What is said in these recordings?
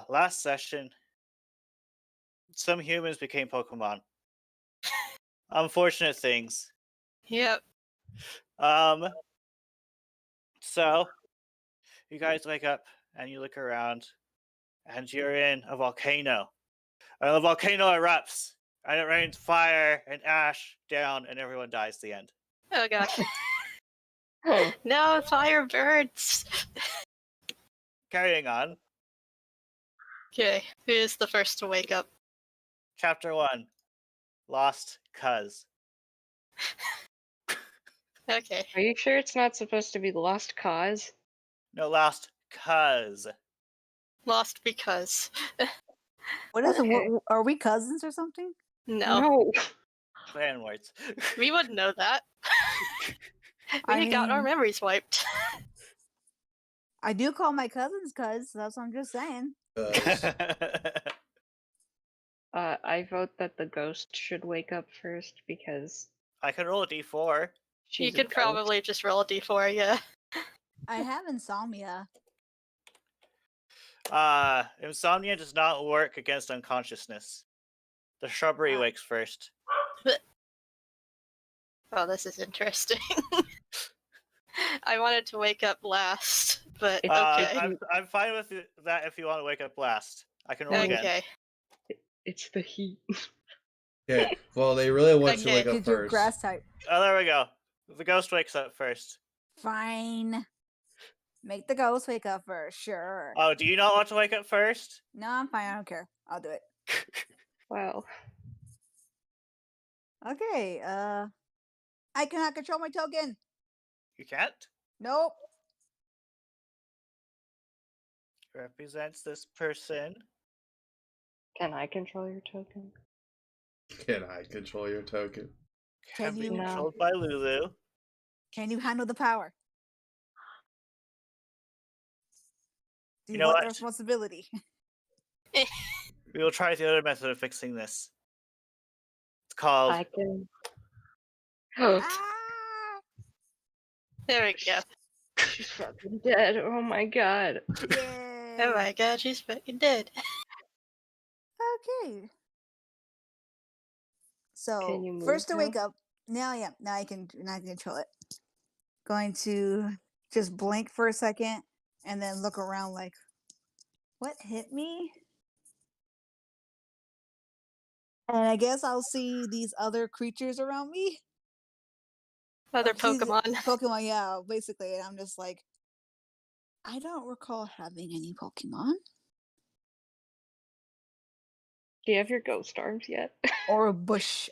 Last session, some humans became Pokemon. Unfortunate things. Yep. Um, so you guys wake up and you look around, and you're in a volcano. And the volcano erupts, and it rains fire and ash down, and everyone dies at the end. Oh god. Oh, No, fire birds. Carrying on, Okay, who is the first to wake up? Chapter 1, Lost Cuz. Okay. are you sure it's not supposed to be lost cause? No, Lost Cuz. Lost because. What is Okay. it? Are we cousins or something? No. No. Fan words. We wouldn't know that. I We got our mean- memories wiped. I do call my cousins cuz. That's what I'm just saying. I vote that the ghost should wake up first because I can roll a d4. she's You a could ghost. probably just roll a d4, yeah. I have insomnia. Insomnia does not work against unconsciousness. The shrubbery Ah. wakes first. Oh, this is interesting. I wanted to wake up last, but It's okay. I'm fine with that if you want to wake up last. I can roll again. Okay. It's the heat. Okay, well, they really want you to Okay. wake up Did your first. grass type? Oh, there we go. The ghost wakes up first. Fine. Make the ghost wake up first. Sure. Oh, do you not want to wake up first? No, I'm fine. I don't care. I'll do it. Wow. Okay. I cannot control my token. You can't? Nope. Represents this person. Can I control your token? Can I control your token? Can Can be you- No. controlled by Lulu. Can you handle the power? Do you, You know want the what? responsibility? We will try the other method of fixing this. It's called I can. Oh, Ah! There we go. she's fucking dead. Oh my god. Yay. Oh my god, she's fucking dead. Okay. So Can you move first to now? wake up. Now I can control it. Going to just blink for a second and then look around like, what hit me? And I guess I'll see these other creatures around me. Other These Pokemon. Pokemon, yeah, basically. And I'm just like, I don't recall having any Pokemon Do you have your ghost arms yet? or a bush.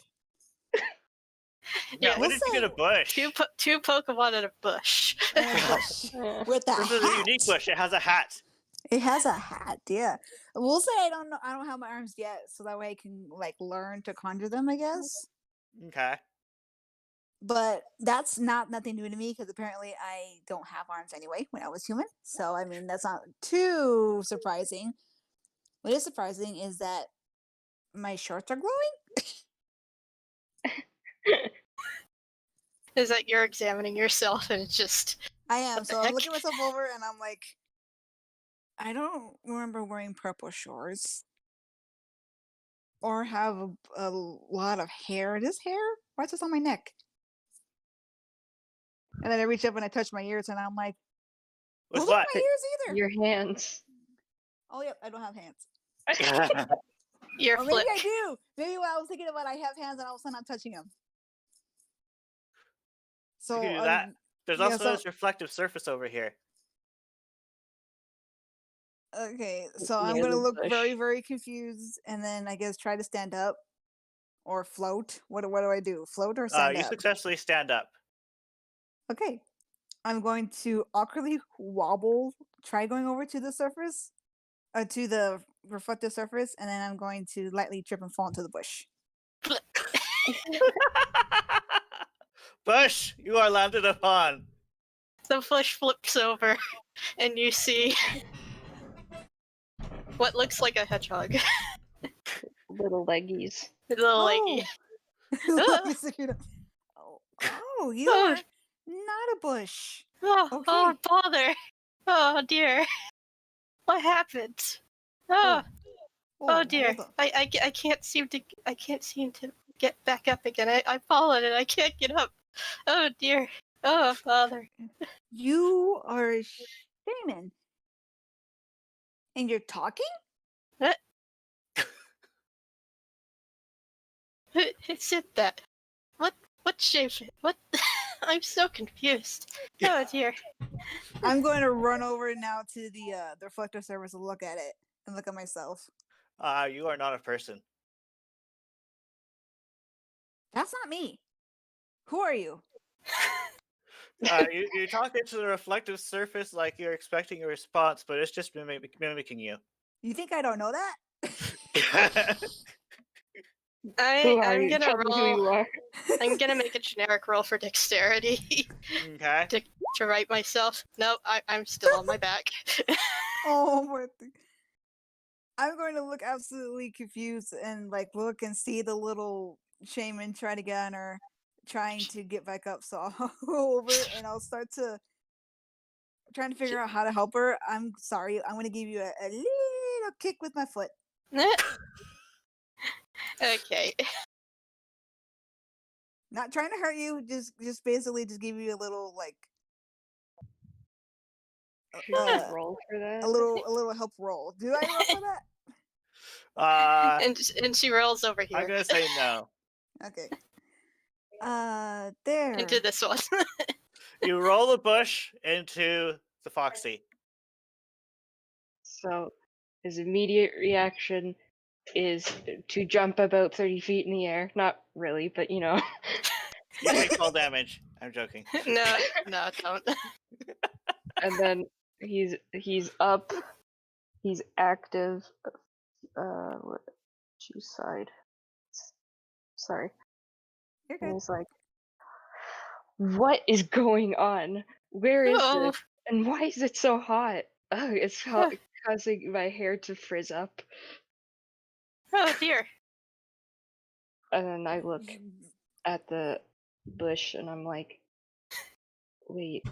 Yeah, Yeah, when let's did you get a say- bush? Two Pokemon in a bush. And a bush Uh, with a This is a hat. unique bush. It has a hat. It has a hat, yeah. We'll say I don't know. I don't have my arms yet, so that way I can like learn to conjure them, I guess. Okay. But that's nothing new to me because apparently I don't have arms anyway when I was human. So I mean that's not too surprising. What is surprising is that my shorts are glowing. Is that you're examining yourself and it's just I am. What the So I'm heck? looking myself over and I'm like, I don't remember wearing purple shorts or have a lot of hair. It is hair? Why is this on my neck? And then I reach up and I touch my ears and I'm like, With those what? aren't my ears either. your hands. Oh, yep, I don't have hands. your Or maybe flick. I do. Maybe what I was thinking about, I have hands and all of a sudden I'm touching them. So You can do that. There's yeah, also so- this reflective surface over here. okay, so I'm Near gonna the look very, bush. very confused, and then I guess try to stand up or float. What do I do? Float or stand You up? successfully stand up. Okay, I'm going to awkwardly wobble. Try going over to the surface, to the reflective surface, and then I'm going to lightly trip and fall into the bush. Bush, you are landed upon. The bush flips over and you see what looks like a hedgehog. Little leggies. Little leggy. Let me see it. Oh, you Oh. are not a bush. Oh, Okay. oh, bother. Oh, dear. What happened? Oh, Oh, dear. hold on. I can't seem to get back up again. I've fallen and I can't get up. Oh dear. Oh father. You are a shaman. And you're talking? What? Who said that? What shape? What? I'm so confused. Oh dear. I'm going to run over now to the reflector service and look at it and look at myself. You are not a person. That's not me. Who are you? You're talking to the reflective surface like you're expecting a response, but it's just mimicking you. You think I don't know that? Who are I'm you? gonna Tell me who roll. you are. I'm gonna make a generic roll for dexterity Okay. to right myself. No, I'm still on my back. Oh my thing. I'm going to look absolutely confused and like look and see the little shaman try to get on her, trying to get back up. So I'll go over and I'll start to trying to figure out how to help her. I'm sorry. I'm going to give you a little kick with my foot. Okay. Not trying to hurt you. Just basically just give you a little like Should I roll for that? a little help roll. Do I roll for that? And she rolls over I'm here gonna say no. Okay. There. into this one. You roll a bush into the foxy. So his immediate reaction is to jump about 30 feet in the air. Not really, but you know. You take fall damage. I'm joking. No, don't. And then he's up. He's active. What? Choose side. Sorry. You're And good. he's like, "What is going on? Where is Oh. this? And why is it so hot? Oh, it's causing my hair to frizz up." Oh dear. And then I look at the bush and I'm like, "Wait,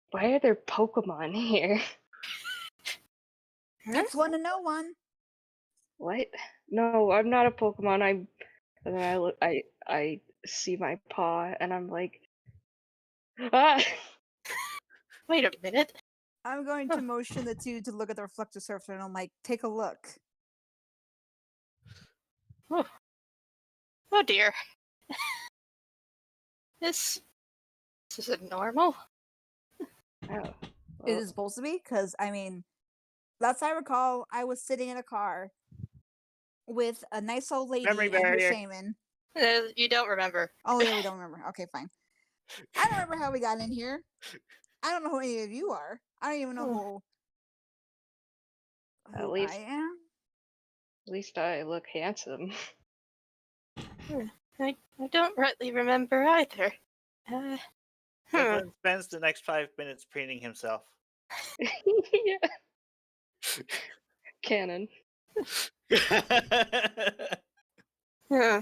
why are there Pokemon here?" It's one to know one. What? No, I'm not a Pokemon. And then I look. I see my paw and I'm like, ah. Wait a minute. I'm going to motion the two to look at the reflector surface and I'm like, take a look. Oh dear. This isn't normal. Oh, It is supposed to be because I mean, last I recall, I was sitting in a car with a nice old lady Memory and her barrier. shaman. You don't remember. Oh yeah, we don't remember. Okay, fine. I don't remember how we got in here. I don't know who any of you are. I don't even know At who least- I am. At least I look handsome. I don't rightly remember either. Devlin spends the next 5 minutes preening himself. Yeah. Canon. Hmm.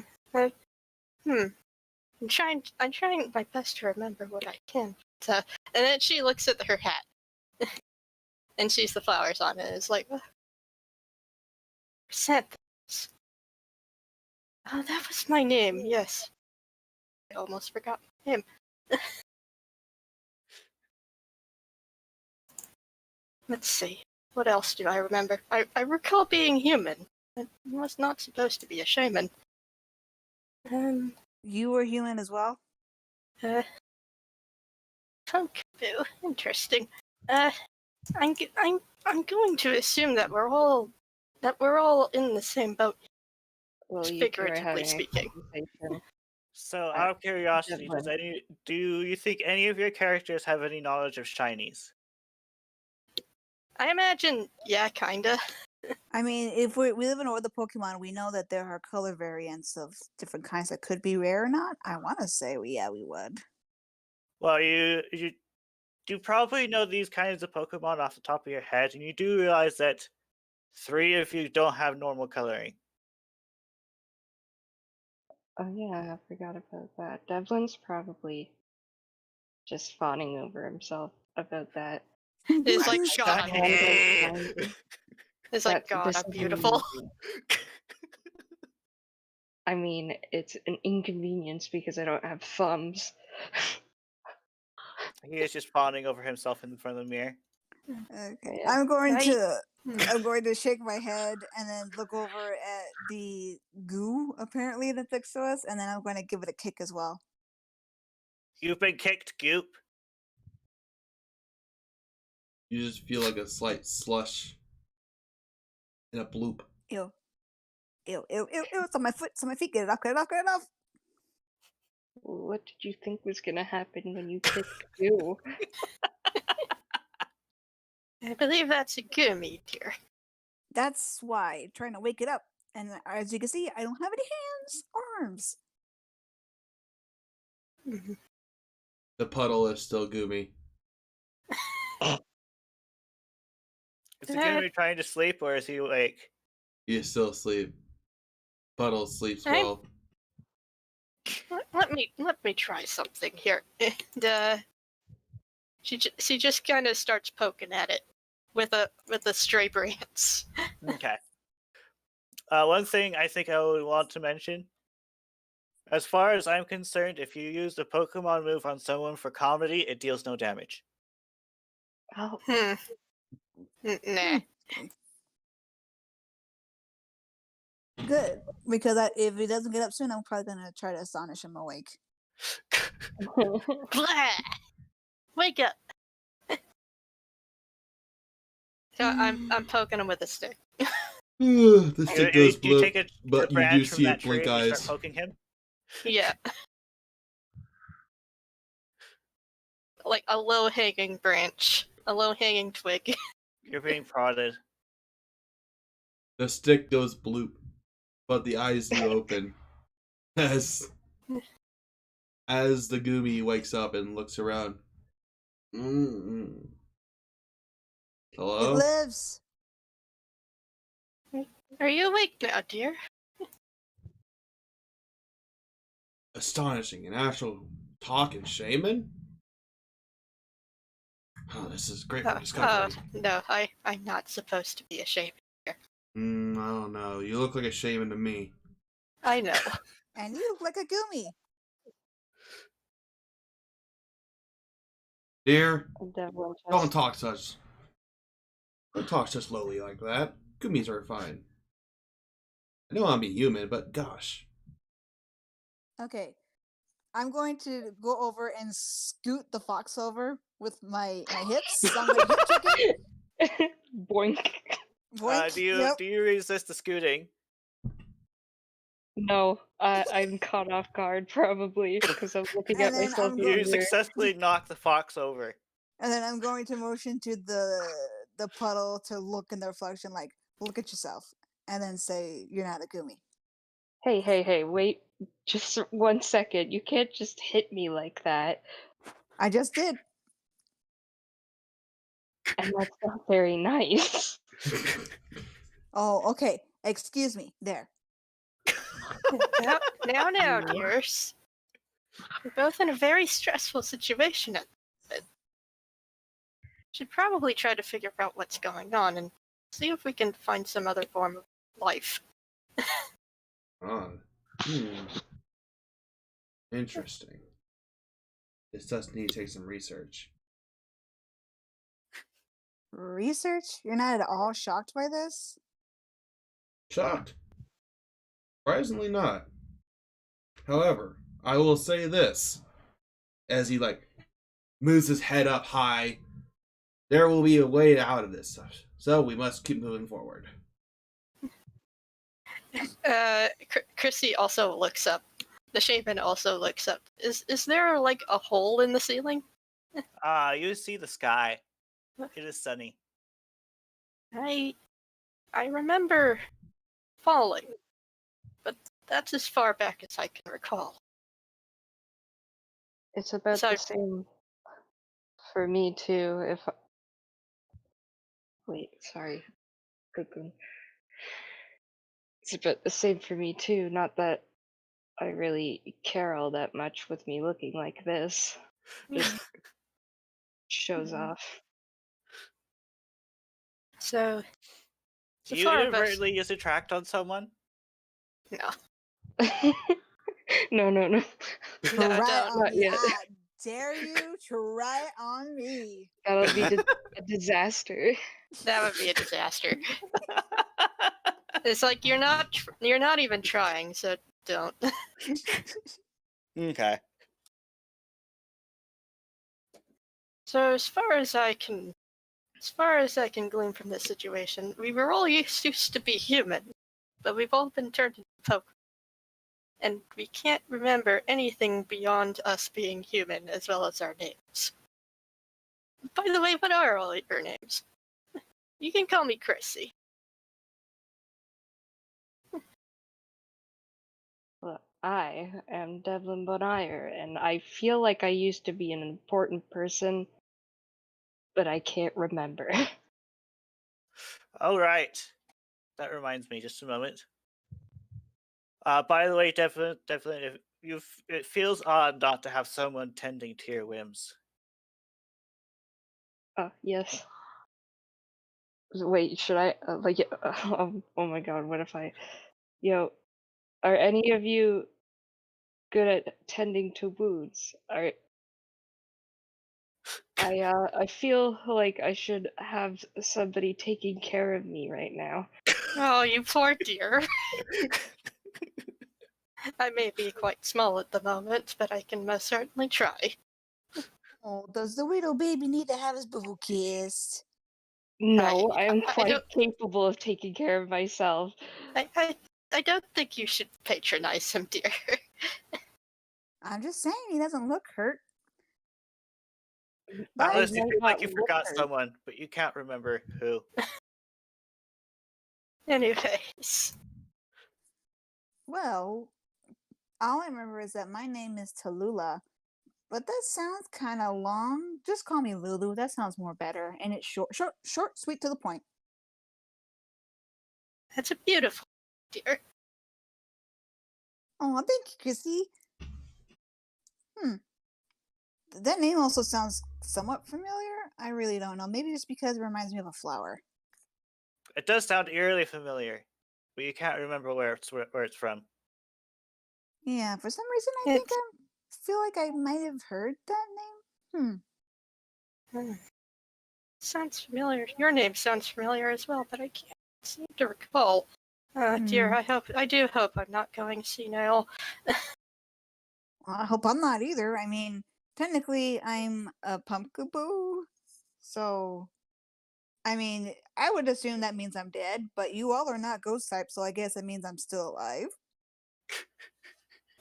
I'm trying my best to remember what I can. So, and then she looks at her hat and sees the flowers on it. And it's like, Chrysanthemums. Oh, that was my name. Yes. I almost forgot my name. Let's see. What else do I remember? I recall being human. I was not supposed to be a shaman. You were human as well. Punkaboo. Interesting. I'm going to assume that we're all in the same boat, Well, you're figuratively having a speaking. conversation. So, out of curiosity, Devlin. do you think any of your characters have any knowledge of shinies? I imagine, yeah, kinda. I mean, if we live in the Pokemon, we know that there are color variants of different kinds that could be rare or not. I want to say, we would. Well, you probably know these kinds of Pokemon off the top of your head, and you do realize that 3 of you don't have normal coloring. Oh yeah, I forgot about that. Devlin's probably just fawning over himself about that. It's like, I God. hate- It's like, God, this I'm is beautiful. I mean, it's an inconvenience because I don't have thumbs. He is just fawning over himself in front of the mirror. Okay. Yeah. I'm going to Hmm. I'm going to shake my head and then look over at the goo apparently that's next to us, and then I'm going to give it a kick as well. You've been kicked, Goop. You just feel like a slight slush and a bloop. Ew. Ew, ew, ew, ew, it's on my foot, it's on my feet. Get it off, get it off, get it off. What did you think was gonna happen when you kicked you? I believe that's a gummy, dear. That's why, trying to wake it up. And as you can see, I don't have any hands, arms. Mhm. The puddle is still goomy. Is the Gumi trying to sleep or is he awake? He is still asleep. Puddle sleeps Hey. well. Let me try something here. And she just kind of starts poking at it with a stray branch. Okay. One thing I think I would want to mention. As far as I'm concerned, if you use the Pokemon move on someone for comedy, it deals no damage. Oh, Nah. Good, because if he doesn't get up soon, I'm probably gonna try to astonish him awake. Blah! Wake up. So I'm poking him with a stick. The stick goes Do you blue, take a but you do branch from see that it tree blink and you eyes. start poking him? Yeah. Like a low hanging branch, a low hanging twig. You're being prodded. The stick goes bloop, but the eyes do open as the Goomy wakes up and looks around. Mm-mm. It Hello? lives. Are you awake now, dear? Astonishing, an actual talking shaman? Oh, this is great for discovery. No, I'm not supposed to be ashamed. I don't know. You look like a shaman to me. I know. And you look like a Gumi. Dear, Devlin don't just talk such. Don't talk such lowly like that. Goomies are fine. I know I'm a human, but gosh. Okay. I'm going to go over and scoot the fox over with my hips. So I'm going to hip kick him. boink. Boink. Do you resist the scooting? No, I'm caught off guard probably because I'm looking at And then myself I'm in go- the You mirror. successfully knock the fox over. And then I'm going to motion to the puddle to look in the reflection, like, look at yourself. And then say, you're not a Gumi. Hey, wait just 1 second. You can't just hit me like that. I just did. And that's not very nice. Oh, okay. Excuse me. There. Now, dears. We're both in a very stressful situation at the moment. Should probably try to figure out what's going on and see if we can find some other form of life. Interesting. This does need to take some research. Research? You're not at all shocked by this? Shocked. Surprisingly not. However, I will say this. As he moves his head up high, there will be a way out of this stuff. So we must keep moving forward. Chrissy also looks up. The shaman also looks up. Is there like a hole in the ceiling? You see the sky. It is sunny. I remember falling, but that's as far back as I can recall. It's about So- the same for me too. Wait, sorry. Cuckoo. It's about the same for me too. Not that I really care all that much with me looking like this. Just shows off. So, Do The you four of us. inadvertently use attract on someone? No. No. No, Try it don't. on Not me. yet. I dare you. Try it on me. That'll be a disaster. That would be a disaster. It's like you're not even trying, so don't. Okay. So as far as I can glean from this situation, we were all used to be human, but we've all been turned into Pokemon. And we can't remember anything beyond us being human, as well as our names. By the way, what are all your names? You can call me Chrissy. Well, I am Devlin Bonaire, and I feel like I used to be an important person, but I can't remember. All right. That reminds me. Just a moment. By the way, definitely, it feels odd not to have someone tending to your whims. Yes. Wait, should I oh my god, what if I are any of you good at tending to wounds? I feel like I should have somebody taking care of me right now. Oh, you poor dear. I may be quite small at the moment, but I can most certainly try. Oh, does the widow baby need to have his boo kissed? No, I am I quite don't- capable of taking care of myself. I don't think you should patronize him, dear. I'm just saying he doesn't look hurt. I Alice, you might feel like not you look forgot hurt. someone, but you can't remember who. Anyways. Well, all I remember is that my name is Tallulah, but that sounds kind of long. Just call me Lulu. That sounds more better, and it's short, sweet, to the point. That's a beautiful dear. Oh, thank you, Chrissy. That name also sounds somewhat familiar. I really don't know. Maybe just because it reminds me of a flower. It does sound eerily familiar, but you can't remember where it's from. Yeah, for some reason I think I feel like I might have heard that name. Sounds familiar. Your name sounds familiar as well, but I can't seem to recall. Dear, I do hope I'm not going senile. Well, I hope I'm not either. I mean, technically I'm a pumpkaboo, so I mean, I would assume that means I'm dead, but you all are not ghost type, so I guess it means I'm still alive.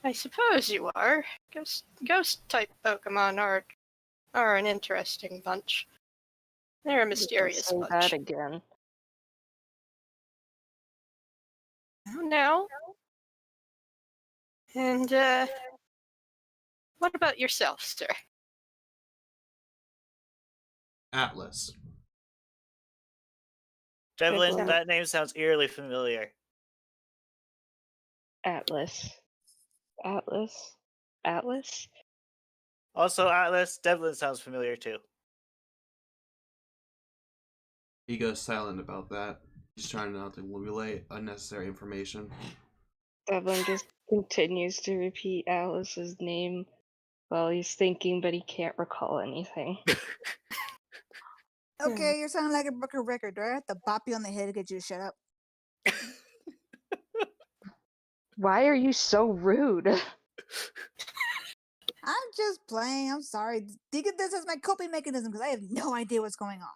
I suppose you are. Ghost type Pokemon are an interesting bunch. They're a mysterious Say bunch. that again. Oh, no. And what about yourself, sir? Atlas. Devlin, sound- that name sounds eerily familiar. Atlas. Also, Atlas, Devlin sounds familiar too. He goes silent about that. He's trying not to relay unnecessary information. Devlin just continues to repeat Alice's name while he's thinking, but he can't recall anything. Okay, you're sounding like a broken record. Do I have to bop you on the head to get you to shut up? Why are you so rude? I'm just playing. I'm sorry. Think of this as my coping mechanism because I have no idea what's going on.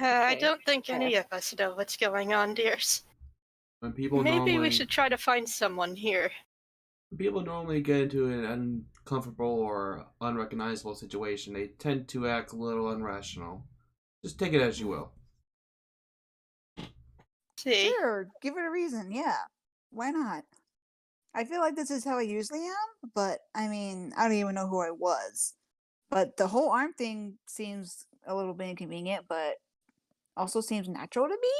I Okay, don't think fair. any of us know what's going on, dears. When people Maybe we normally should try to find someone here. get into an uncomfortable or unrecognizable situation, they tend to act a little irrational. Just take it as you will. See? Sure, give it a reason. Yeah, why not? I feel like this is how I usually am, but I mean, I don't even know who I was. But the whole arm thing seems a little bit inconvenient, but also seems natural to me.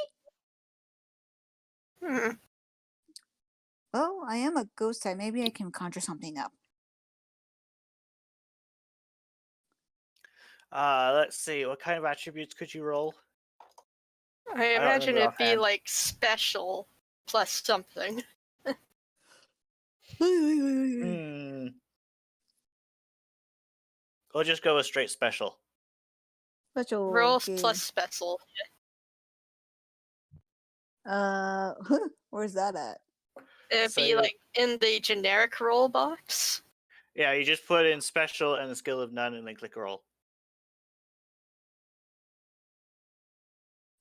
Hmm. Well, I am a ghost type. Maybe I can conjure something up. Let's see. What kind of attributes could you roll? I don't imagine remember it'd be offhand. like special plus something. Hmm. We'll just go with straight special. Special. Rolls Okay. plus special. Where's that at? It'd So be you- like in the generic roll box. Yeah, you just put in special and the skill of none and then click roll.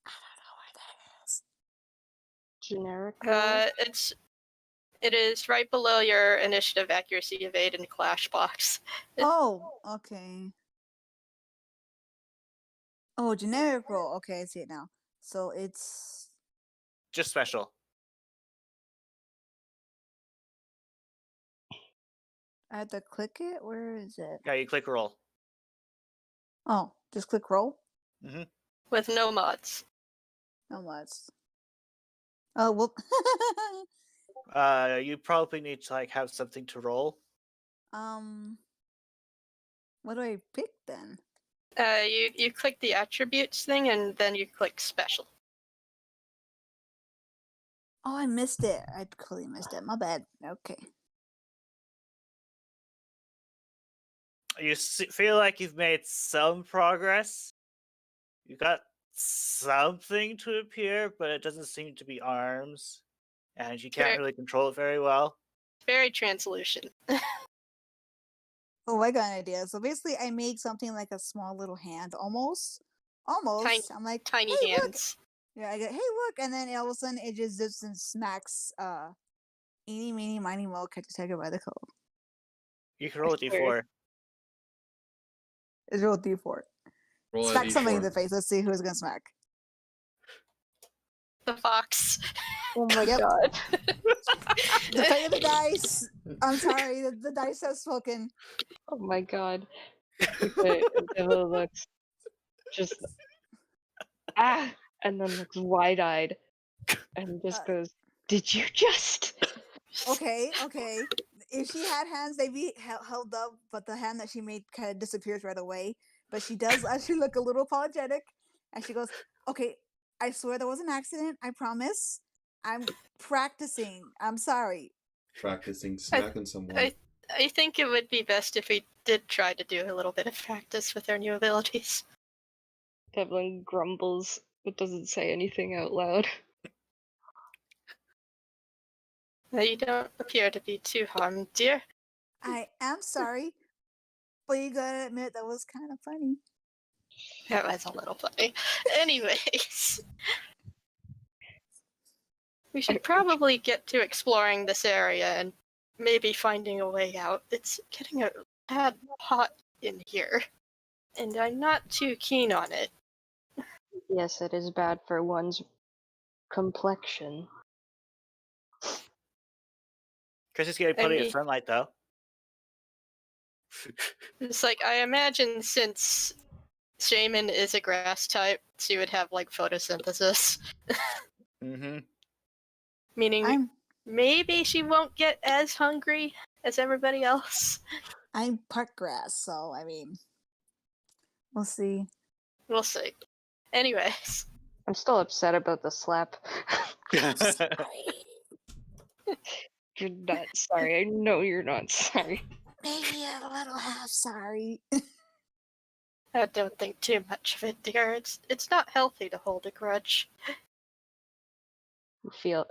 I don't know where that is. Generic roll? It is right below your initiative, accuracy, evade, and clash box. Oh, okay. Oh, generic roll. Okay, I see it now. So it's Just special. I have to click it. Where is it? Yeah, you click roll. Oh, just click roll. Hmm. With no mods. No mods. Oh well. You probably need to like have something to roll. What do I pick then? You click the attributes thing and then you click special. Oh, I missed it. I totally missed it. My bad. Okay. You feel like you've made some progress. You got something to appear, but it doesn't seem to be arms, and you can't Very- really control it very well. Very translucent. Oh, I got an idea. So basically, I make something like a small little hand, almost. I'm like, Tiny hey, look. hands. Yeah, I get, hey, look, and then all of a sudden it just zips and smacks. Eeny, meeny, miny, mo, catch a tiger by the coat. You can roll a That's d4. It's real D4. Roll a Smack somebody in d4. the face. Let's see who's gonna smack. The fox. Oh my Yep. god. The fate of the dice. I'm sorry, the dice have spoken. Oh my god. Okay, Devil looks just and then looks wide-eyed and just goes, "Did you just?" Okay. If she had hands, they'd be held up, but the hand that she made kind of disappears right away. But she does actually look a little apologetic, and she goes, "Okay, I swear there was an accident. I promise. I'm practicing. I'm sorry." Practicing smacking someone. I think it would be best if we did try to do a little bit of practice with our new abilities. Devlin grumbles, but doesn't say anything out loud. You don't appear to be too harmed, dear. I am sorry, but you gotta admit that was kind of funny. That was a little funny. Anyways, we should probably get to exploring this area and maybe finding a way out. It's getting a tad hot in here, and I'm not too keen on it. Yes, it is bad for one's complexion. Chris is getting plenty of sunlight, though. It's like, I imagine since Shaman is a grass type, she would have like photosynthesis. Mm-hmm. Meaning maybe she won't get as hungry as everybody else. I'm park grass, so I mean, we'll see. We'll see. Anyways, I'm still upset about the slap. You're not sorry. I know you're not sorry. Maybe a little half sorry. I don't think too much of it, dear. It's not healthy to hold a grudge. You feel.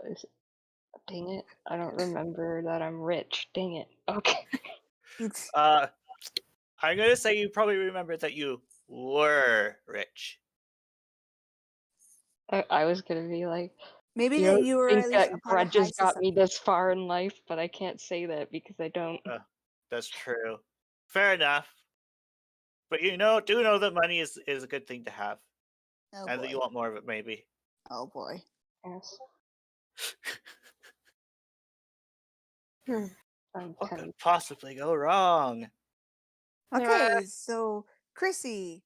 Dang it. I don't remember that I'm rich. Dang it. Okay. I'm gonna say you probably remember that you were rich. I was gonna be like, Maybe you that don't you were think at least that a part of grudges high got society. me this far in life, but I can't say that because I don't. That's true. Fair enough. But do know that money is a good thing to have, Oh and that you boy. want more of it, maybe. Oh boy. Yes. What could possibly go wrong? Okay, so Chrissy,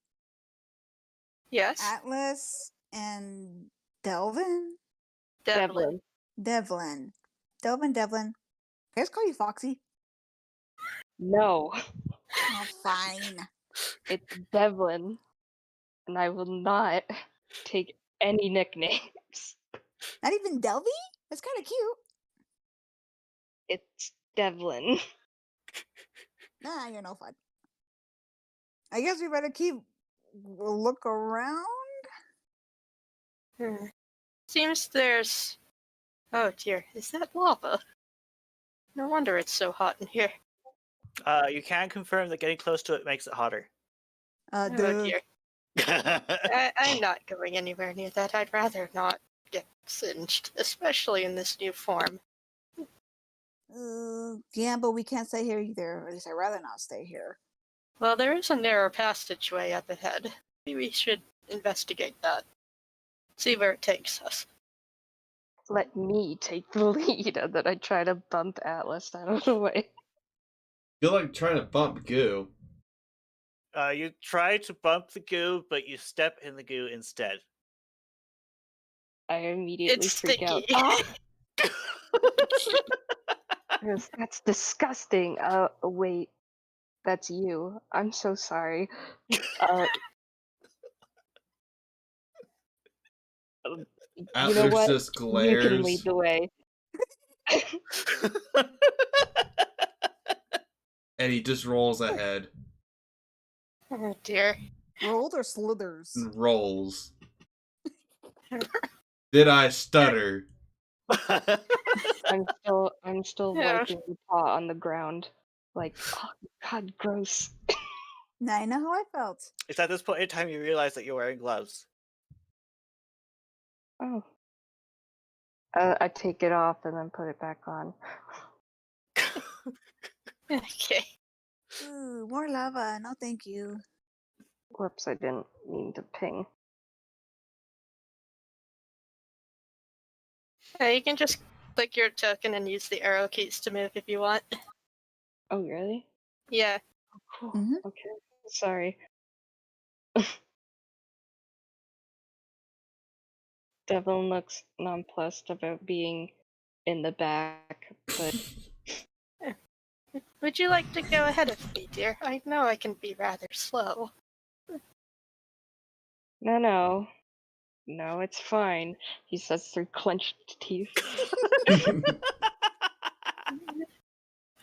Yes? Atlas, and Delvin. Devlin. Devlin. Can I just call you Foxy? No, Oh, fine. it's Devlin, and I will not take any nicknames. Not even Delvey? That's kind of cute. It's Devlin. Nah, you're no fun. I guess we better keep a look around. Seems there's. Oh dear, is that lava? No wonder it's so hot in here. You can confirm that getting close to it makes it hotter. Oh Duh. dear. I'm not going anywhere near that. I'd rather not get singed, especially in this new form. Yeah, but we can't stay here either. Or at least I'd rather not stay here. Well, there is a narrow passageway up ahead. Maybe we should investigate that. See where it takes us. Let me take the lead, and then I try to bump Atlas out of the way. Feel like trying to bump goo. You try to bump the goo, but you step in the goo instead. I immediately It's freak out. sticky. That's disgusting. Wait, that's you. I'm so sorry. You know Atlas what? just You can glares. lead the way. And he just rolls ahead. Oh dear. Rolled or slithers? And rolls. Did I stutter? I'm still Yeah. wiping the paw on the ground. Like, oh god, gross. Now I know how I felt. It's at this point in time you realize that you're wearing gloves. Oh. I take it off and then put it back on. Okay. Ooh, more lava. No, thank you. Whoops, I didn't mean to ping. You can just click your token and use the arrow keys to move if you want. Oh, really? Yeah. Oh, cool. Mhm. Okay. Sorry. Devlin looks nonplussed about being in the back, but Would you like to go ahead of me, dear? I know I can be rather slow. no, it's fine, he says through clenched teeth.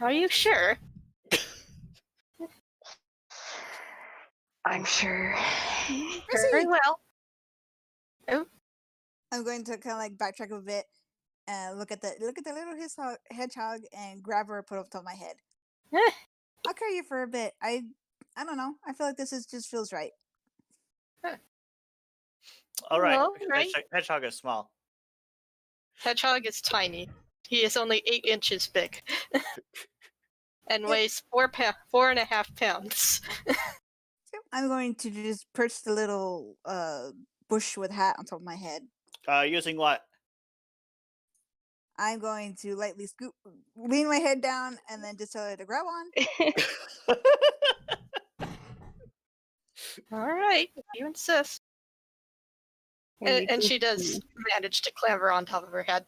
Are you sure? I'm sure. Very well. I'm going to kind of like backtrack a bit and look at the little hedgehog and grab her and put it on top of my head. Eh, I'll carry you for a bit. I don't know. I feel like this is just feels right. All right, Well, because right. Hedgehog is small. Hedgehog is tiny. He is only 8 inches big. And weighs 4.5 pounds. I'm going to just perch the little bush with hat on top of my head. Using what? I'm going to lightly lean my head down, and then just tell her to grab on. All right, if you insist. And she does manage to clamber on top of her head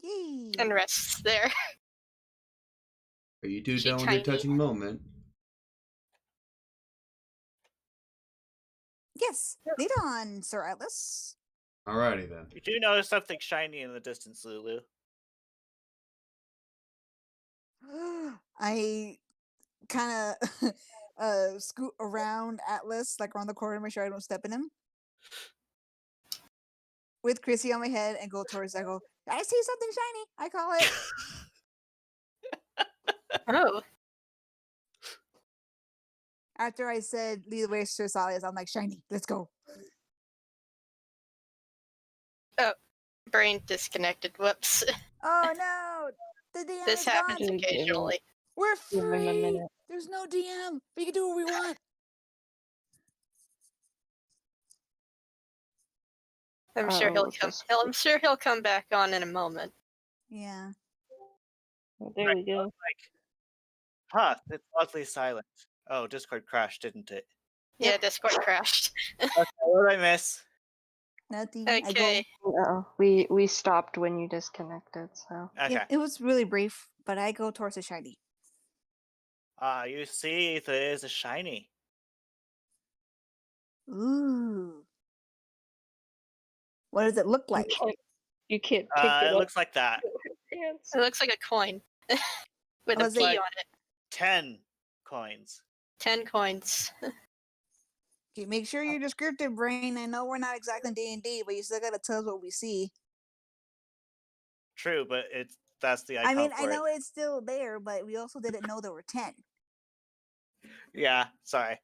Yay! and rests there. Are you two She done with your tiny. touching moment? Yes, lead on, Sir Atlas. Alrighty then. You do notice something shiny in the distance, Lulu. I kind of scoot around Atlas, like around the corner, make sure I don't step in him. With Chrissy on my head and go towards. I go, I see something shiny. I call it. Oh, After I said, lead the way, Sir Salias, I'm like, shiny, let's go. brain disconnected. Whoops. Oh no, the DM This is happens gone. occasionally. We're Give him a free. minute. There's no DM. We can do what we want. I'm sure he'll Uh-oh, come. this- I'm sure he'll come back on in a moment. Yeah. Oh, there we go. Huh, it's oddly silent. Oh, Discord crashed, didn't it? Yeah, Discord crashed. Okay, what did I miss? Nothing. I go. Okay. No, we stopped when you disconnected, so. Okay. It was really brief, but I go towards the shiny. You see there is a shiny. Ooh. What does it look like? You can't pick it It up. looks like that. Hands. It looks like a coin with a Was P it- on like- it. 10 coins. 10 coins. Okay, make sure you're descriptive, brain. I know we're not exactly D&D, but you still gotta tell us what we see. True, but that's the icon I mean, for I know it. it's still there, but we also didn't know there were 10. Yeah, sorry.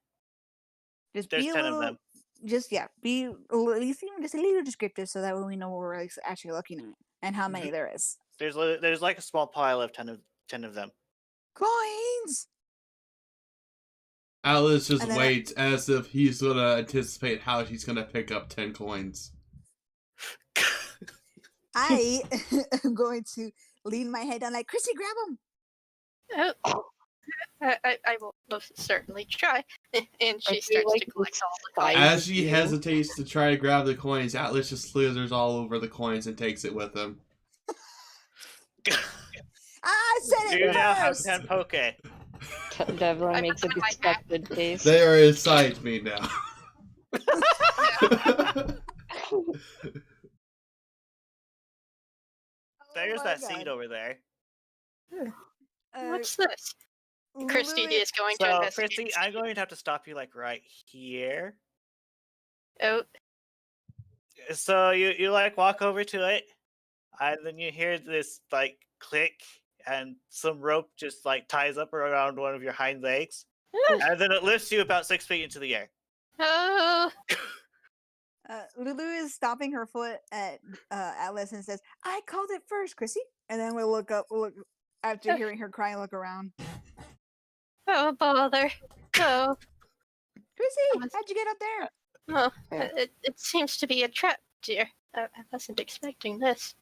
Just There's be a 10 little, of them. just yeah, be a little, at least even just a little descriptive, so that way we know what we're actually looking at and how many there is. There's like a small pile of 10 of them. Coins. Atlas just And then waits as if he's gonna anticipate how she's gonna pick up 10 coins. I am going to lean my head down like, Chrissy, grab them. Oh, I will most certainly try. And she I feel starts like to collect it's all the coins. fine. As she you. hesitates to try to grab the coins, Atlas just slithers all over the coins and takes it with him. I said You it now have first. 10 poke. Devlin I makes put a them in my back. disgusted face. They are inside me now. There's Oh that my seed God. over there. What's this? Christy Louis- is going to So, investigate. Christy, I'm going to have to stop you like right here. Oh, So you like walk over to it, and then you hear this like click, and some rope just like ties up around one of your hind legs, and then it lifts you about 6 feet into the air. oh, Lulu is stopping her foot at Atlas and says, "I called it first, Chrissy." And then we'll look after hearing her cry and look around. oh, bother. Oh, Chrissy, how'd you get up there? oh, Yeah. it seems to be a trap, dear. I wasn't expecting this.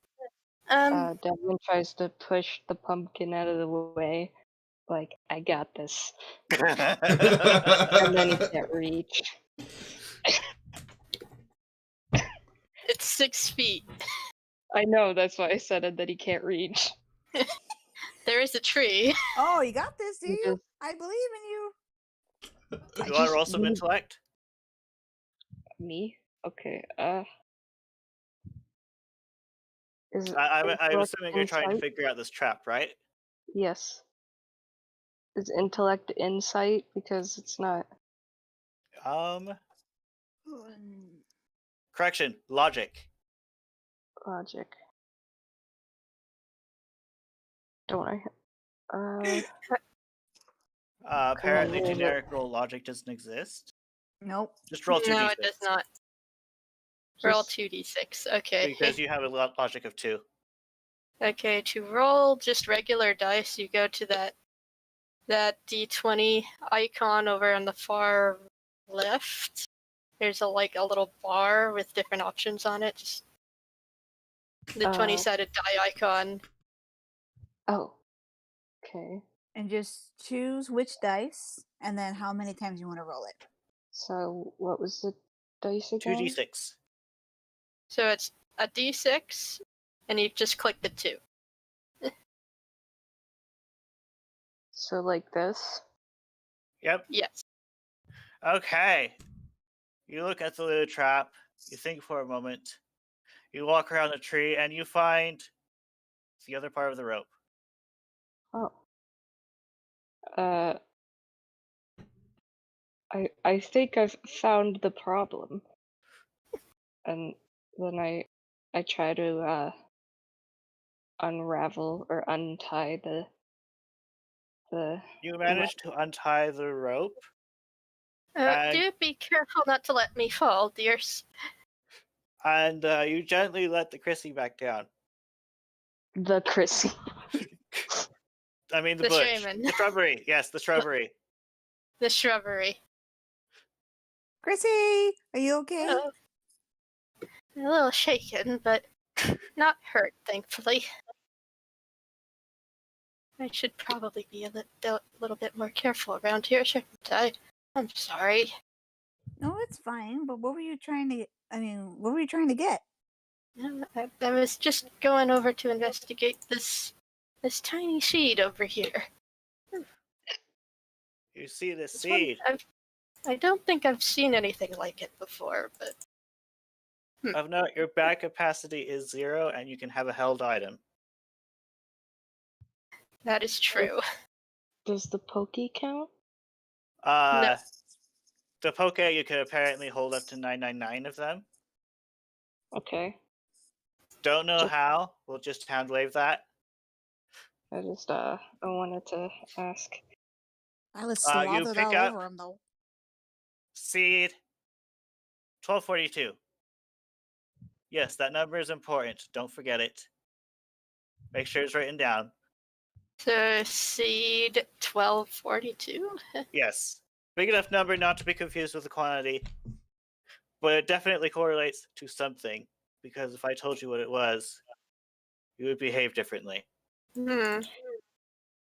Devlin tries to push the pumpkin out of the way. Like, I got this. And then he can't reach. It's 6 feet. I know, that's why I said it, that he can't reach. There is a tree. Oh, you got this, do You you? just- I believe in you. You want to roll some intellect? Me? Okay, Is I'm intellect assuming you're trying to insight? figure out this trap, right? Yes. Is intellect insight? Because it's not. Correction, logic. Logic. Don't I? Apparently, where is it? generic roll logic doesn't exist. Nope. Just roll 2d6. No, it does not. Roll Just- 2d6. Okay. Because you have a logic of 2. Okay, to roll just regular dice, you go to that d20 icon over on the far left. There's a little bar with different options on it. Just the 20-sided die icon. Oh. Okay. And just choose which dice and then how many times you want to roll it. So what was the dice again? 2d6. So it's a d6, and you just click the 2. So like this. Yep. Yes. Okay. You look at the little trap. You think for a moment. You walk around the tree, and you find the other part of the rope. Oh. I think I've found the problem. And then I try to unravel or untie the You manage to untie the rope. And- Do be careful not to let me fall, dears. And you gently let the Chrissy back down. the Chrissy. I mean, the The bush. shaman. The shrubbery. Yes, the shrubbery. The shrubbery. Chrissy, are you okay? Oh. A little shaken, but not hurt, thankfully. I should probably be a little bit more careful around here, shouldn't I? I'm sorry. No, it's fine. But what were you trying to? What were you trying to get? I was just going over to investigate this tiny seed over here. You see this This one- seed. I don't think I've seen anything like it before, but Of note, your bag capacity is 0, and you can have a held item. that is true. Does the pokey count? The poke, you could apparently hold up to 999 of them. Okay. Don't know how. We'll just hand wave that. I wanted to ask. I was You slathered pick all up- over him though. Seed 1242. Yes, that number is important. Don't forget it. Make sure it's written down. So seed 1242. Yes. Big enough number not to be confused with the quantity. But it definitely correlates to something. Because if I told you what it was, you would behave differently.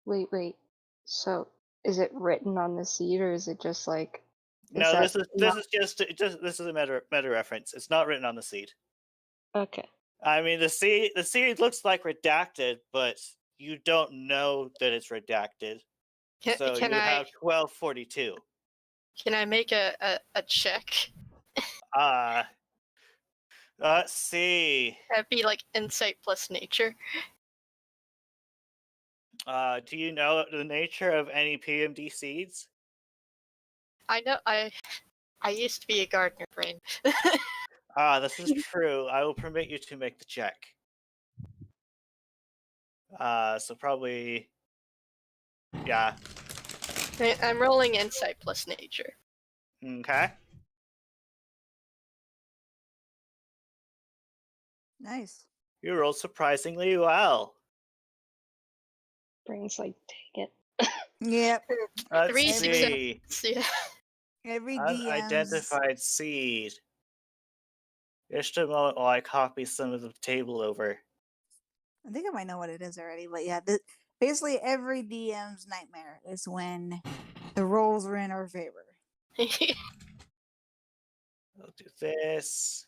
Wait. So, is it written on the seed, or is it just like? No, that this is just this is a meta reference. It's not written on the seed. Okay. I mean, the seed looks like redacted, but you don't know that it's redacted. So Can you I have 1242. can I make a check? Let's see. That'd be like insight plus nature. Do you know the nature of any PMD seeds? I know I used to be a gardener brain. This is true. I will permit you to make the check. So probably, yeah. I'm rolling insight plus nature. Okay. Nice. You rolled surprisingly well. Brain's like, take it. Yep. Let's 3 see. successes. Yeah. Every DM's Unidentified seed. Just a moment while I copy some of the table over. I think I might know what it is already, but yeah, basically every DM's nightmare is when the rolls are in our favor. I'll do this.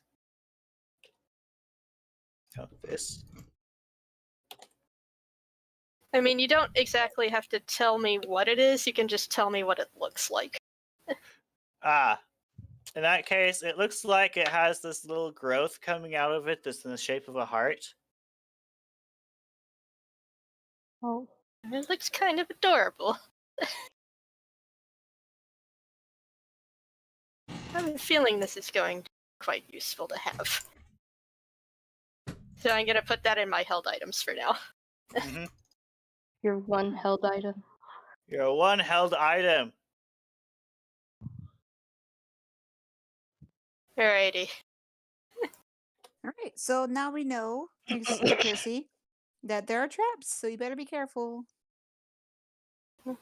Count this. I mean, you don't exactly have to tell me what it is. You can just tell me what it looks like. In that case, it looks like it has this little growth coming out of it that's in the shape of a heart. Oh. It looks kind of adorable. I have a feeling this is going to be quite useful to have. So I'm going to put that in my held items for now. Mm-hmm. Your one held item. Your one held item. Alrighty. All right, so now we know, thanks to Chrissy, that there are traps, so you better be careful. All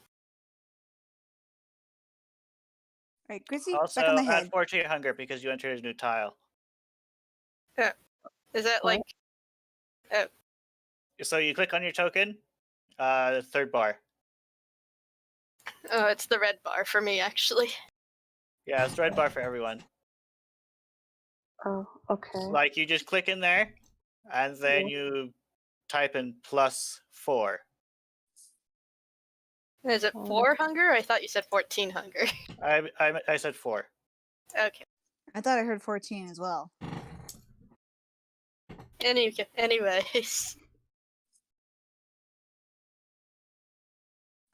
right, Chrissy, Also, back on the add head. 4 to your hunger because you entered a new tile. Is that What? like... So you click on your token, the third bar. Oh, it's the red bar for me, actually. Yeah, it's the red bar for everyone. Oh, okay. Like, you just click in there, and then you type in +4. Is it 4 hunger? I thought you said 14 hunger. I said 4. Okay. I thought I heard 14 as well. Anyways.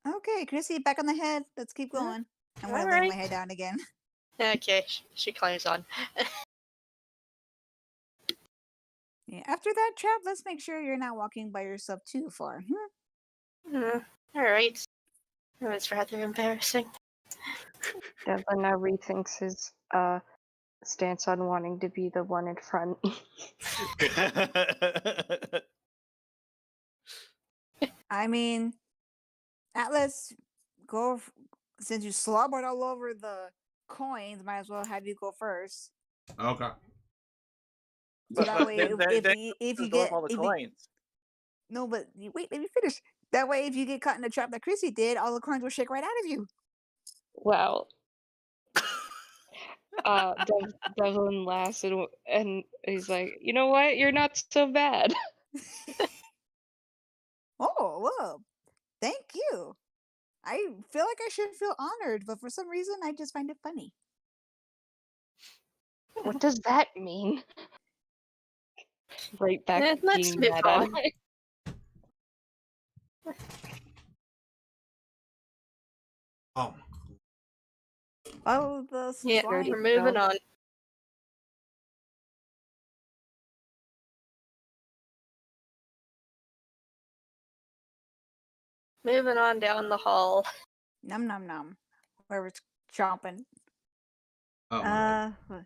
Okay, Chrissy, back on the head. Let's keep going. I'm gonna lay Alright. my head down again. Okay, she climbs on. Yeah, after that trap, let's make sure you're not walking by yourself too far. Alright. That was rather embarrassing. Devlin now rethinks his stance on wanting to be the one in front. I mean, Atlas, since you slobbered all over the coins, might as well have you go first. Okay. So that way, if you get all the coins. no, but wait, let me finish. That way, if you get caught in the trap that Chrissy did, all the coins will shake right out of you. Wow. Devlin laughs and he's like, you know what? You're not so bad. Oh, whoa! Thank you. I feel like I should feel honored, but for some reason, I just find it funny. What does that mean? Right back And to let's being move mad at on. it. Oh, Follow the Yeah, slide. we're moving on. Moving on down the hall. Num num num. Where it's chomping. oh my bad. What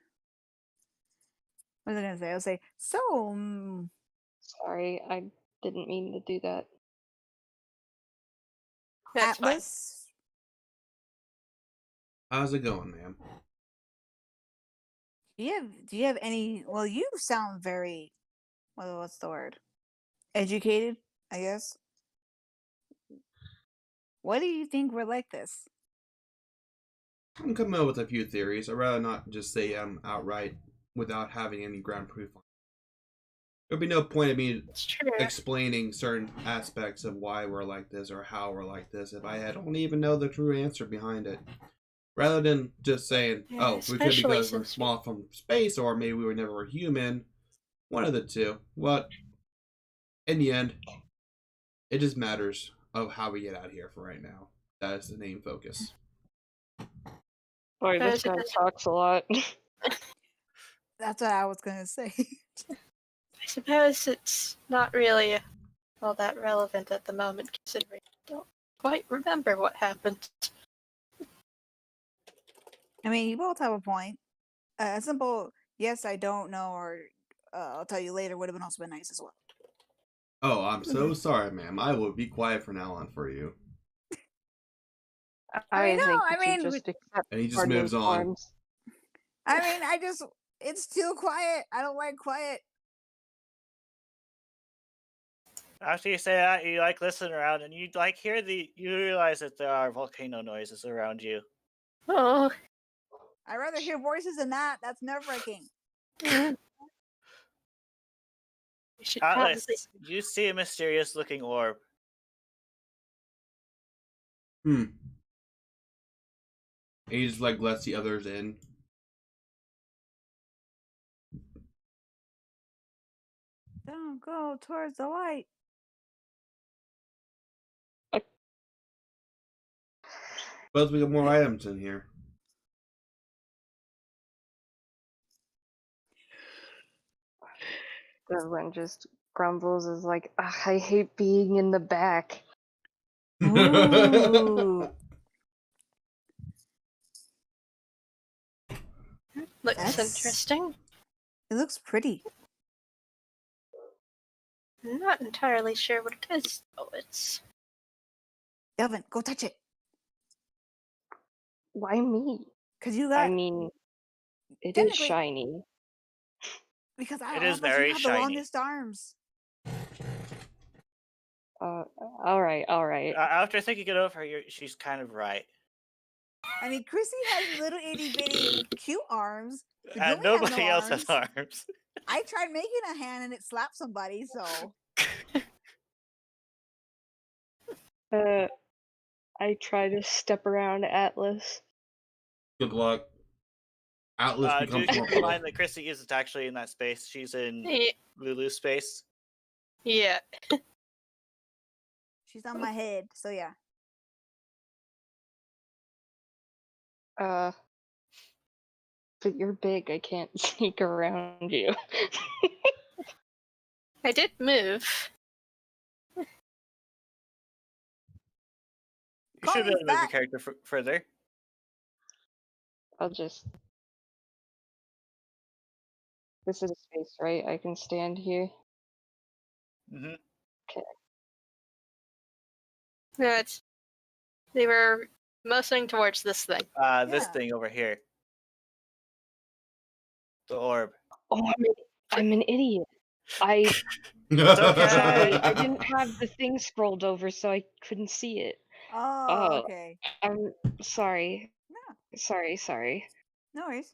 was I gonna say? I'll say so. Sorry, I didn't mean to do that. That's fine. Atlas. How's it going, ma'am? Do you have any? Well, you sound very. What's the word? Educated, I guess. What do you think we're like this? I'm coming up with a few theories. I'd rather not just say outright without having any ground proof. There'd be no point in me It's true. explaining certain aspects of why we're like this or how we're like this if I don't even know the true answer behind it. Rather than just saying, Yeah, oh, we could especially because we're since small from space, or maybe we were never human. One of the two. But in the end, it just matters of how we get out of here for right now. That is the main focus. Sorry, this guy talks a lot. That's what I was gonna say. I suppose it's not really all that relevant at the moment, considering I don't quite remember what happened. I mean, you both have a point. A simple yes, I don't know, or I'll tell you later would have been also been nice as well. Oh, I'm so sorry, ma'am. I will be quiet from now on for you. I mean, no, think I you mean, just accept And he just partner moves on. forms. I mean, it's too quiet. I don't like quiet. After you say that, you like listen around and you like hear you realize that there are volcano noises around you. Oh, I'd rather hear voices than that. That's nerve wracking. we should Atlas, probably. you see a mysterious looking orb. And he just like lets the others in. Don't go towards the light. Suppose we got more items in here. Everyone just grumbles, is like, "Ugh, I hate being in the back." Ooh, Looks That's- interesting. it looks pretty. I'm not entirely sure what it is, though. It's. Delvin, go touch it. Why me? Cause you got I mean, it is Technically- shiny. because It is Atlas, very you have shiny. the longest arms. Alright. After thinking it over, she's kind of right. I mean, Chrissy has little itty bitty cute arms. But you And only have nobody no else has arms. arms. I tried making a hand and it slapped somebody. So I try to step around Atlas. Good luck. Atlas Do becomes keep more in purple. mind that Chrissy isn't actually in that space. She's in Yeah. Lulu space. Yeah. she's on my head. So yeah. But you're big, I can't sneak around you. I did move. You Call should be me able to move your fat. character further. I'll just... This is a space, right? I can stand here. Hmm. No, they were motioning towards this thing. This Yeah. thing over here. The orb. Oh, I'm an idiot. I okay. sorry, I didn't have the thing scrolled over, so I couldn't see it. Oh, okay. I'm sorry. No, Sorry. no worries.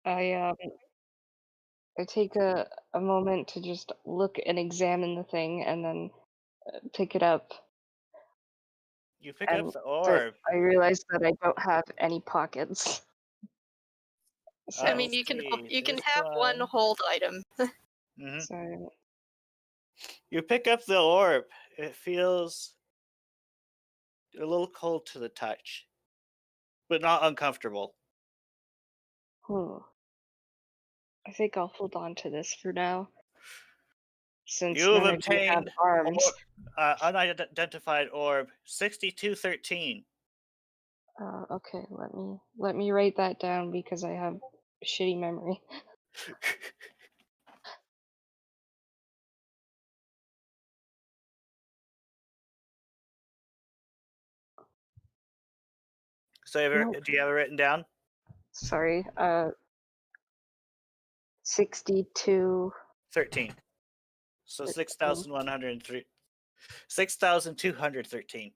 I take a moment to just look and examine the thing, and then pick it up. You pick And up the but orb. I realized that I don't have any pockets. So, I mean, you can have one hold item. Mhm. so You pick up the orb. It feels a little cold to the touch, but not uncomfortable. I think I'll hold on to this for now. Since You've none of you have obtained arms. unidentified orb 6213. Okay, let me write that down because I have shitty memory. So do you have it written down? Sorry, 62. 13. So 6,103. 6,213.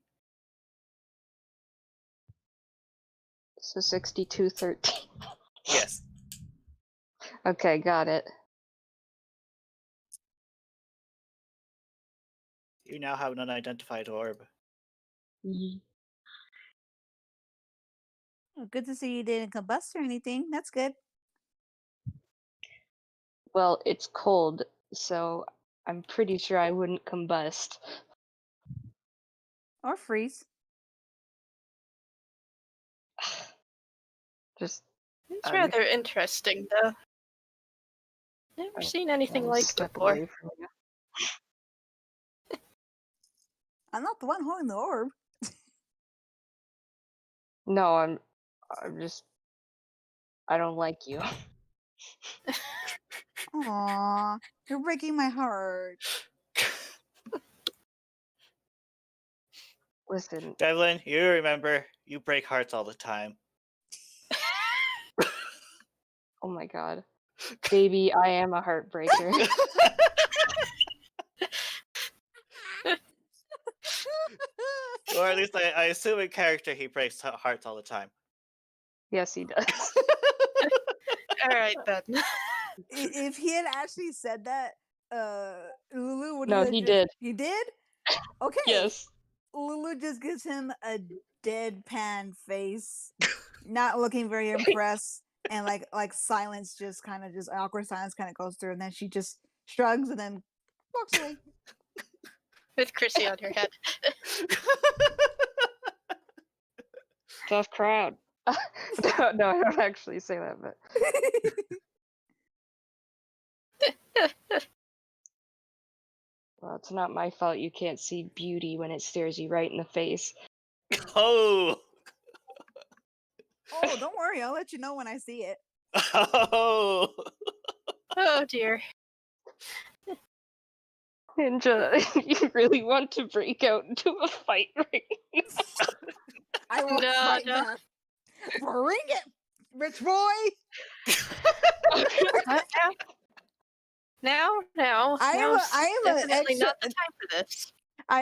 So 6213. Yes. Okay, got it. You now have an unidentified orb. Oh, good to see you didn't combust or anything. That's good. Well, it's cold, so I'm pretty sure I wouldn't combust. Or freeze. Just It's rather interesting, though. Never seen anything like it step before. away from you. I'm not the one holding the orb. No, I'm just I don't like you. Aww, you're breaking my heart. Listen, Devlin, you remember, you break hearts all the time. oh my god. Baby, I am a heartbreaker. Or at least I assume in character he breaks hearts all the time. Yes, he does. Alright, then. If he had actually said that, Lulu would No, have he just... did. He did? Okay. Yes. Lulu just gives him a deadpan face, not looking very impressed, and like silence, just kind of just awkward silence kind of goes through, and then she just shrugs and then walks away. With Chrissy on her head. Tough crowd. No, I don't actually say that, but well, it's not my fault you can't see beauty when it stares you right in the face. Oh! Oh, don't worry, I'll let you know when I see it. Oh! Oh dear. Ninja, you really want to break out into a fight right now? I will No, fight no. back. Bring it, rich boy. Now. I am an definitely extra. not the time for this.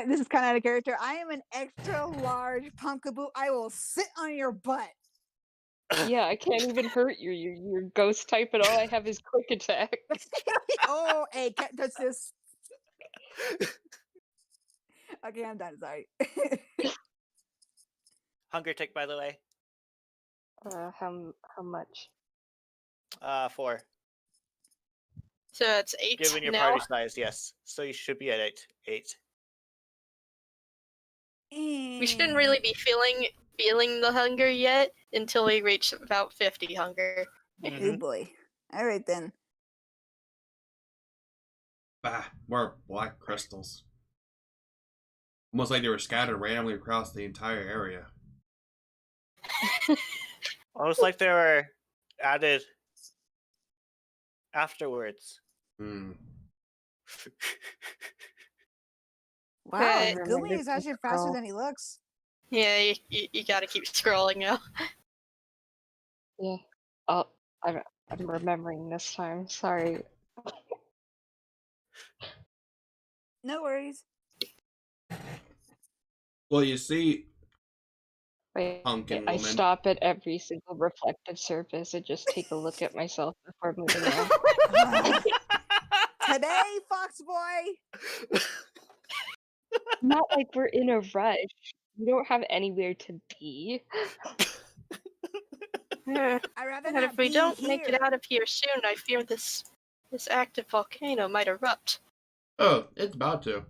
This is kind of out of character. I am an extra large pumpkaboo. I will sit on your butt. Yeah, I can't even hurt you. You're ghost type, and all I have is quick attack. Oh, hey, can't touch this. Okay, I'm done. Sorry. Hunger tick, by the way. How much? 4. So it's 8 Given your now. party size, yes. So you should be at 8. We shouldn't really be feeling the hunger yet until we reach about 50 hunger. Oh boy. All right then. Bah, more black crystals. Almost like they were scattered randomly across the entire area. Almost like they were added afterwards. Hmm. Wow, Right. Gumi is actually faster than he looks. Yeah, you gotta keep scrolling now. Yeah. Oh, I'm remembering this time. Sorry. No worries. Well, you see, Wait, Pumpkin I woman. stop at every single reflective surface and just take a look at myself before moving on. Today, Fox Boy. Not like we're in a rush. You don't have anywhere to be. Yeah. I'd rather And not if we be don't here. make it out of here soon, I fear this active volcano might erupt. Oh, it's about to.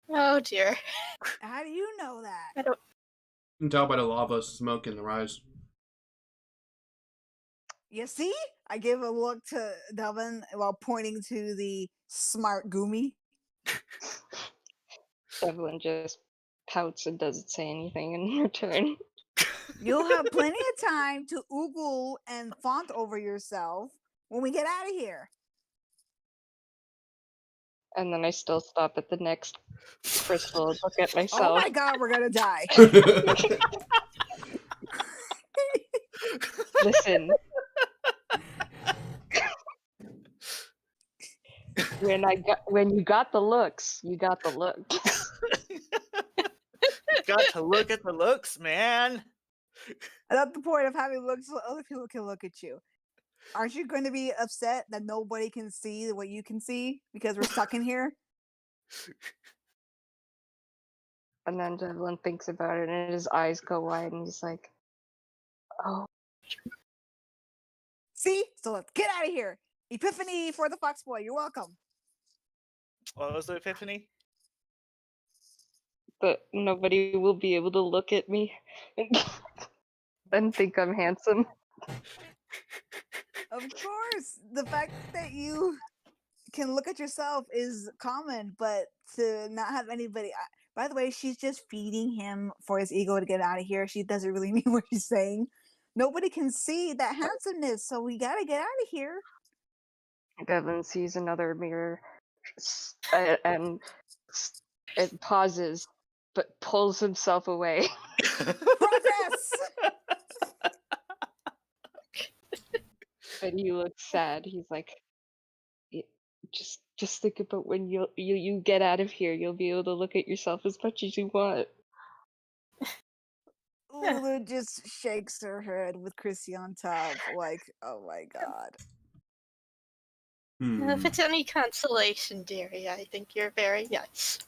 Oh dear. How do you know that? I don't. You can tell by the lava smoke in the rise. You see? I give a look to Delvin while pointing to the smart Gumi. Evelyn just pouts and doesn't say anything in return. You'll have plenty of time to oogle and font over yourself when we get out of here. And then I still stop at the next crystal and look at Oh myself. my god, we're gonna die. Listen. When you got the looks, you got the looks. Got to look at the looks, man. That's the point of having looks so other people can look at you. Aren't you going to be upset that nobody can see what you can see because we're stuck in here? And then Devlin thinks about it and his eyes go wide and he's like, oh. See? So let's get out of here. Epiphany for the Fox Boy. You're welcome. What was the epiphany? But nobody will be able to look at me and think I'm handsome. Of course. The fact that you can look at yourself is common, but to not have anybody. By the way, she's just feeding him for his ego to get out of here. She doesn't really mean what she's saying. Nobody can see that handsomeness, so we gotta get out of here. Devlin sees another mirror and it pauses, but pulls himself away. Progress! And he looks sad. He's like, just think about when you get out of here. You'll be able to look at yourself as much as you want. Lulu just shakes her head with Chrissy on top, like, oh my god. If it's any consolation, dearie, I think you're very nice.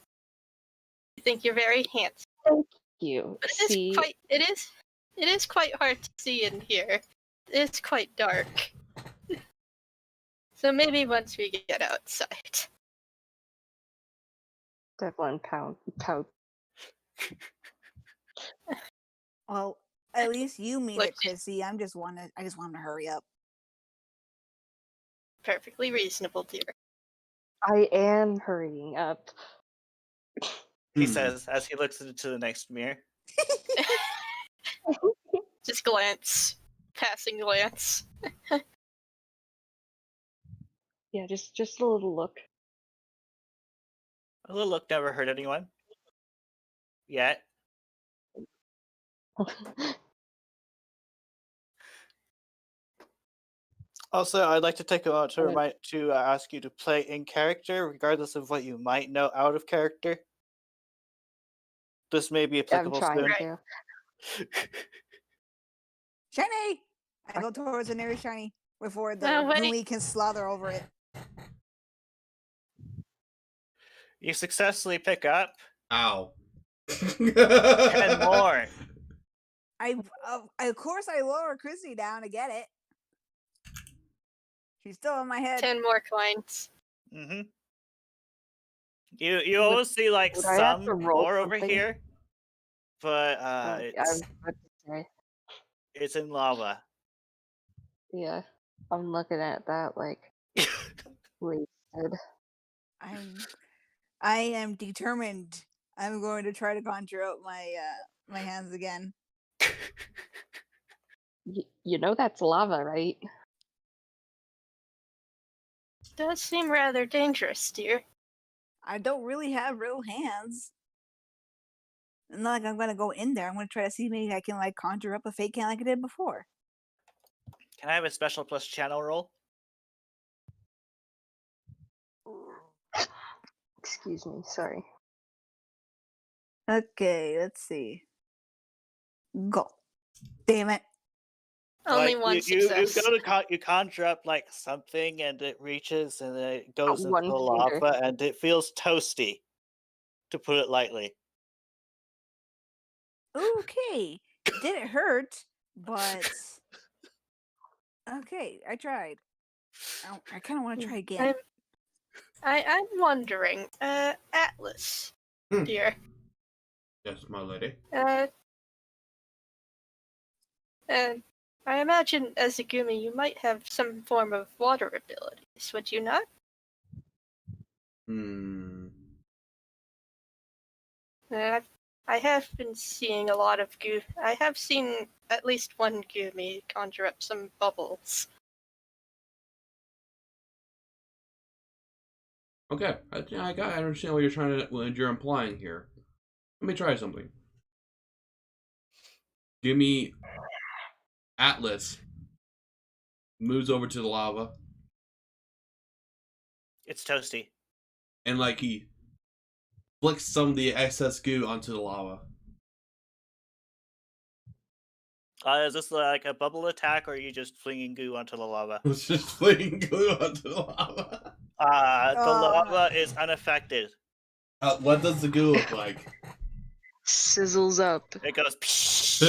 I think you're very handsome. Thank you. But See, it is quite hard to see in here. It's quite dark. So maybe once we get outside. Devlin pout. Well, at least you mean Look, it, Chrissy. I just want to hurry up. Perfectly reasonable, dear. I am hurrying up. He says as he looks into the next mirror. Just glance. Passing glance. Yeah, just a little look. A little look never hurt anyone. Yet. Also, I'd like to take a moment to ask you to play in character, regardless of what you might know out of character. This may be I'm applicable trying soon. to. Shiny! I go towards the nearest shiny before the Oh, wait. Gumi can slaughter over it. You successfully pick up Ow. 10 more. Of course I lower Chrissy down to get it. She's still in my head. 10 more coins. Mm-hmm. You always see like would I have some to roll more over something? here, but I was about to say. it's in lava. Yeah, I'm looking at that like wasted. I am determined. I'm going to try to conjure up my hands again. You know that's lava, right? Does seem rather dangerous, dear. I don't really have real hands. It's not like I'm gonna go in there. I'm gonna try to see maybe I can like conjure up a fake hand like I did before. Can I have a special plus channel roll? Excuse me, sorry. Okay, let's see. Go. Damn it. Only Like, one you success. go to you conjure up like something, and it reaches, and then it goes into one the finger. lava, and it feels toasty, to put it lightly. Okay, didn't hurt, but okay, I tried. I kind of want to try again. I'm wondering, Atlas, Hmm. dear, Yes, my lady. I imagine as a Gumi you might have some form of water abilities, would you not? I have been seeing a lot of I have seen at least one Gumi conjure up some bubbles. Okay, I understand what you're implying here. Let me try something. Give me Atlas. Moves over to the lava. It's toasty. And like he flicks some of the excess goo onto the lava. Is this like a bubble attack, or are you just flinging goo onto the lava? It's just flinging goo onto the lava. The lava is unaffected. What does the goo look like? Sizzles up. It goes. Chrissy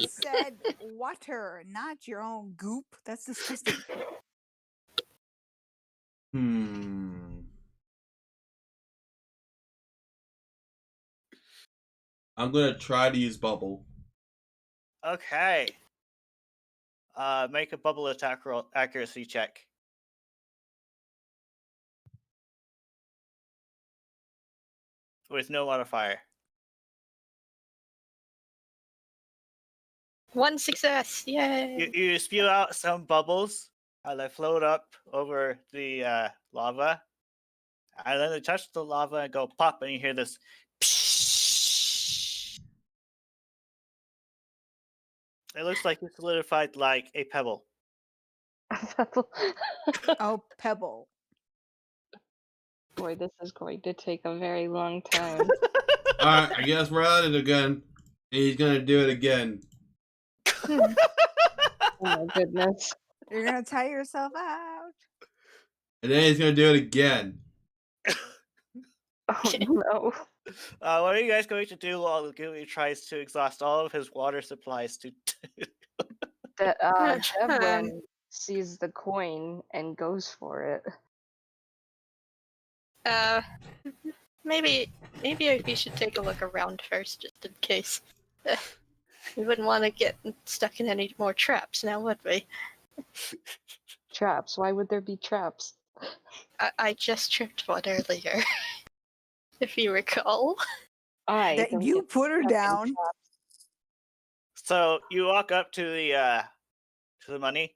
said water, not your own goop. That's disgusting. I'm gonna try to use bubble. Okay. Make a bubble attack roll accuracy check. With no modifier. One success! Yay! You spew out some bubbles, and they float up over the lava, and then they touch the lava and go pop, and you hear this. It looks like you solidified like a pebble. Oh, pebble. Boy, this is going to take a very long time. Alright, I guess we're at it again. And he's gonna do it again. Oh my goodness. You're gonna tire yourself out. And then he's gonna do it again. Oh no. What are you guys going to do while the Gooey tries to exhaust all of his water supplies to? Devlin sees the coin and goes for it. Maybe we should take a look around first, just in case. We wouldn't want to get stuck in any more traps, now would we? Traps? Why would there be traps? I just tripped one earlier, if you recall. That you put her down. So you walk up to the money,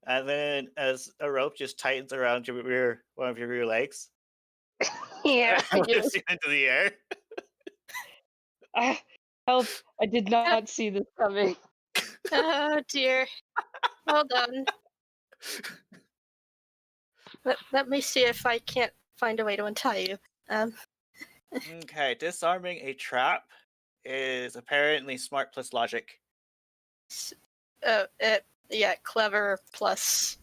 and then as a rope just tightens around one of your rear legs, Yeah. lifts you into the air. Help! I did not see this coming. Oh dear. Hold on. Let me see if I can't find a way to untie you. Okay, disarming a trap is apparently smart plus logic. Yeah, clever plus.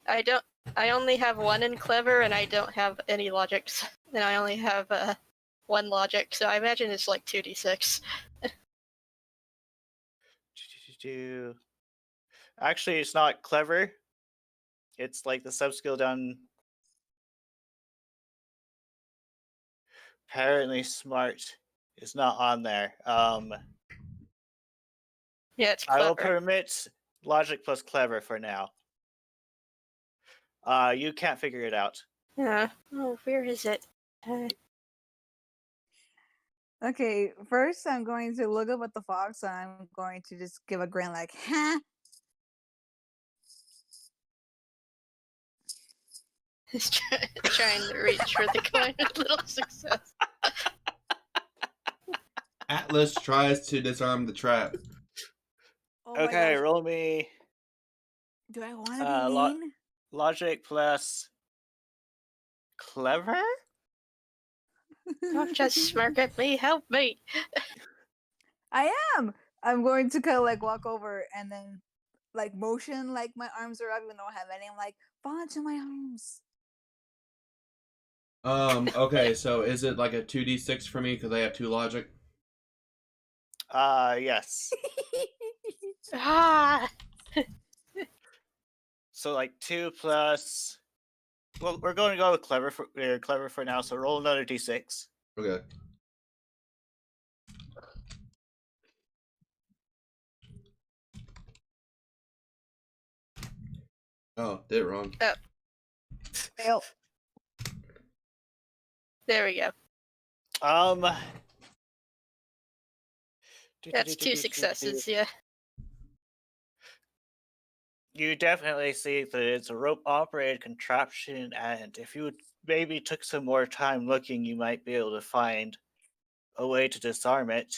I only have one in clever, and I don't have any logics, and I only have one logic, so I imagine it's like 2d6. Actually, it's not clever. It's like the sub skill down. Apparently, smart is not on there. Yeah, it's clever. I will permit logic plus clever for now. You can't figure it out. Yeah. Oh, where is it? Okay, first I'm going to look up at the fox and I'm going to just give a grin like, huh? He's trying to reach for the coin with little success. Atlas tries to disarm the trap. Oh my Okay, gosh. roll me Do I want to be mean? logic plus clever? Don't just smirk at me, help me! I am! I'm going to kind of like walk over and then like motion like my arms are up even though I don't have any. I'm like, fall into my arms. Okay, so is it like a 2d6 for me because I have 2 logic? Yes. Ah! So like 2 plus. Well, we're going to go with clever for now. So roll another d6. Okay. Oh, did it wrong. Fail. There we go. That's 2 successes, yeah. You definitely see that it's a rope-operated contraption, and if you maybe took some more time looking, you might be able to find a way to disarm it.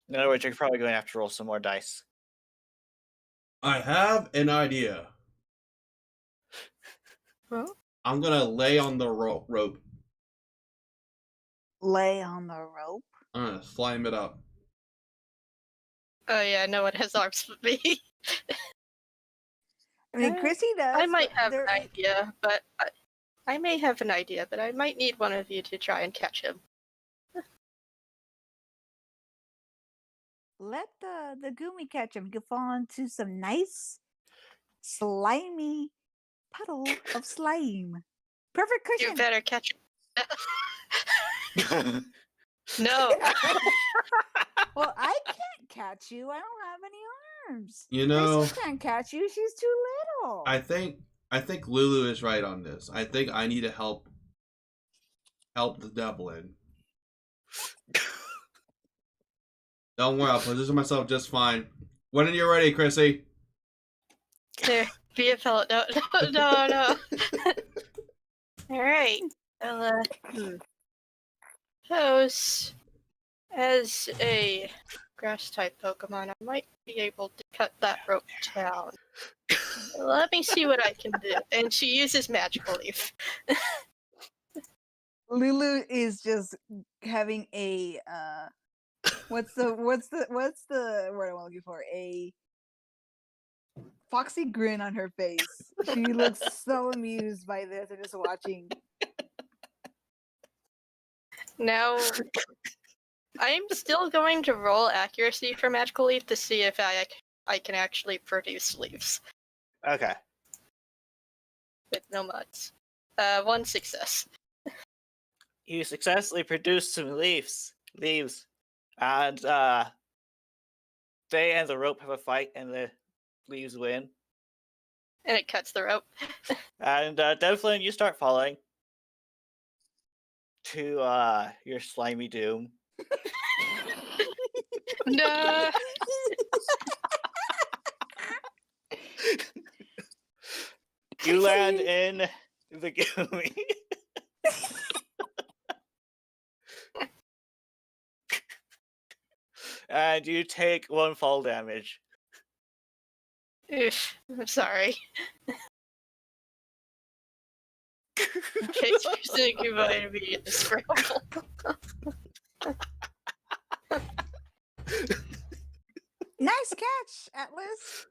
In other words, you're probably going to have to roll some more dice. I have an idea. Huh? I'm gonna lay on the rope. Lay on the rope. I'm gonna slime it up. Oh yeah, no one has arms but me. I mean, Chrissy does. I might but have an there- idea, but I may have an idea, but I might need one of you to try and catch him. Let the Goomy catch him. He'll fall into some nice, slimy puddle of slime. Perfect You cushion. better catch him. No. Well, I can't catch you. I don't have any arms. You know, Chrissy can't catch you. She's too little. I think Lulu is right on this. I think I need to help the devil in. Don't worry, I'll position myself just fine. When you're ready, Chrissy. There, be a fellow. No. Alright. Well, Suppose, as a grass-type Pokemon, I might be able to cut that rope down. Let me see what I can do. And she uses Magical Leaf. Lulu is just having a what's the word I'm looking for? A foxy grin on her face. She looks so amused by this and just watching. Now, I'm still going to roll accuracy for Magical Leaf to see if I can actually produce leaves Okay. with no mods. 1 success. You successfully produced some leaves, and they and the rope have a fight, and the leaves win. And it cuts the rope. And Devlin, you start falling to your slimy doom. No! You land in the gooey. And you take 1 fall damage. Oof, I'm sorry. In case you're saying goodbye to me in the scramble. Nice catch, Atlas.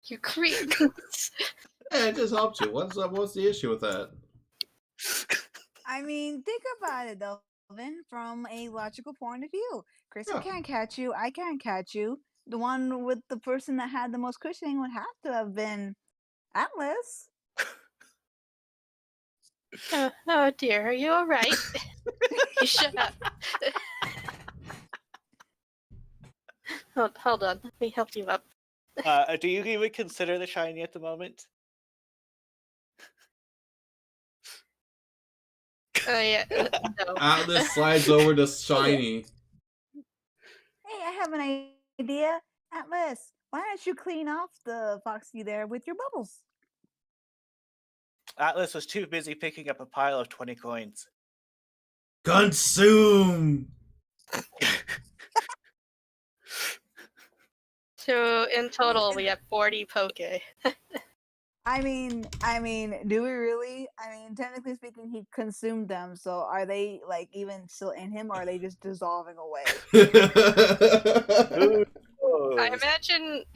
You creep. Hey, it just helps you. What's the issue with that? I mean, think about it, Delvin, from a logical point of view. Chrissy Yeah. can't catch you. I can't catch you. The one with the person that had the most cushioning would have to have been Atlas. Oh dear, are you alright? You shut up. Hold on, let me help you up. Do you even consider the shiny at the moment? Oh yeah, no. Atlas slides over to Shiny. Hey, I have an idea. Atlas, why don't you clean off the Foxy there with your bubbles? Atlas was too busy picking up a pile of 20 coins. Consume! So in total, we have 40 Poke. I mean, do we really? I mean, technically speaking, he consumed them. So are they like even still in him, or are they just dissolving away? Ooh. worst.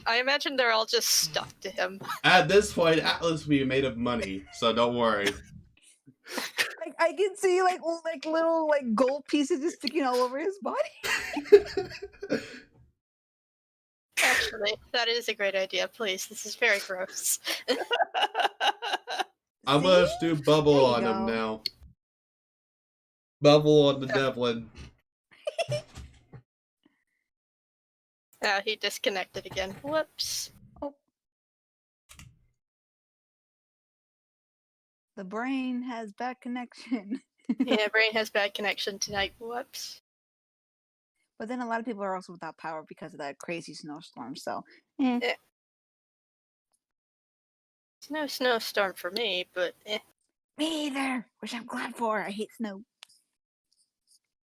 I imagine they're all just stuck to him. At this point, Atlas will be made of money, so don't worry. Like I can see like little like gold pieces just sticking all over his body. Actually, that is a great idea. Please, this is very gross. I'm gonna See? do bubble There you on him go. now. Bubble on the Devlin. Oh, he disconnected again. Whoops. The brain has bad connection. Yeah, brain has bad connection tonight. Whoops. But then a lot of people are also without power because of that crazy snowstorm. So, eh. It's no snowstorm for me, but Me either. Which I'm glad for. I hate snow.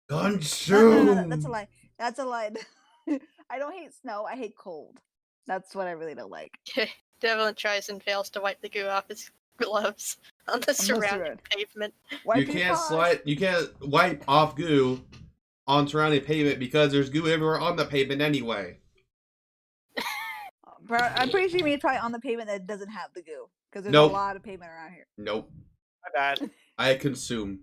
Consume. No, that's a lie. That's a lie. I don't hate snow. I hate cold. That's what I really don't like. Devlin tries and fails to wipe the goo off his gloves on the surrounding road. pavement. You can't wipe off goo on surrounding pavement because there's goo everywhere on the pavement anyway. Bro, I'm pretty sure you mean probably on the pavement that doesn't have the goo because there's Nope. a lot of pavement around here. Nope. My bad. I consume.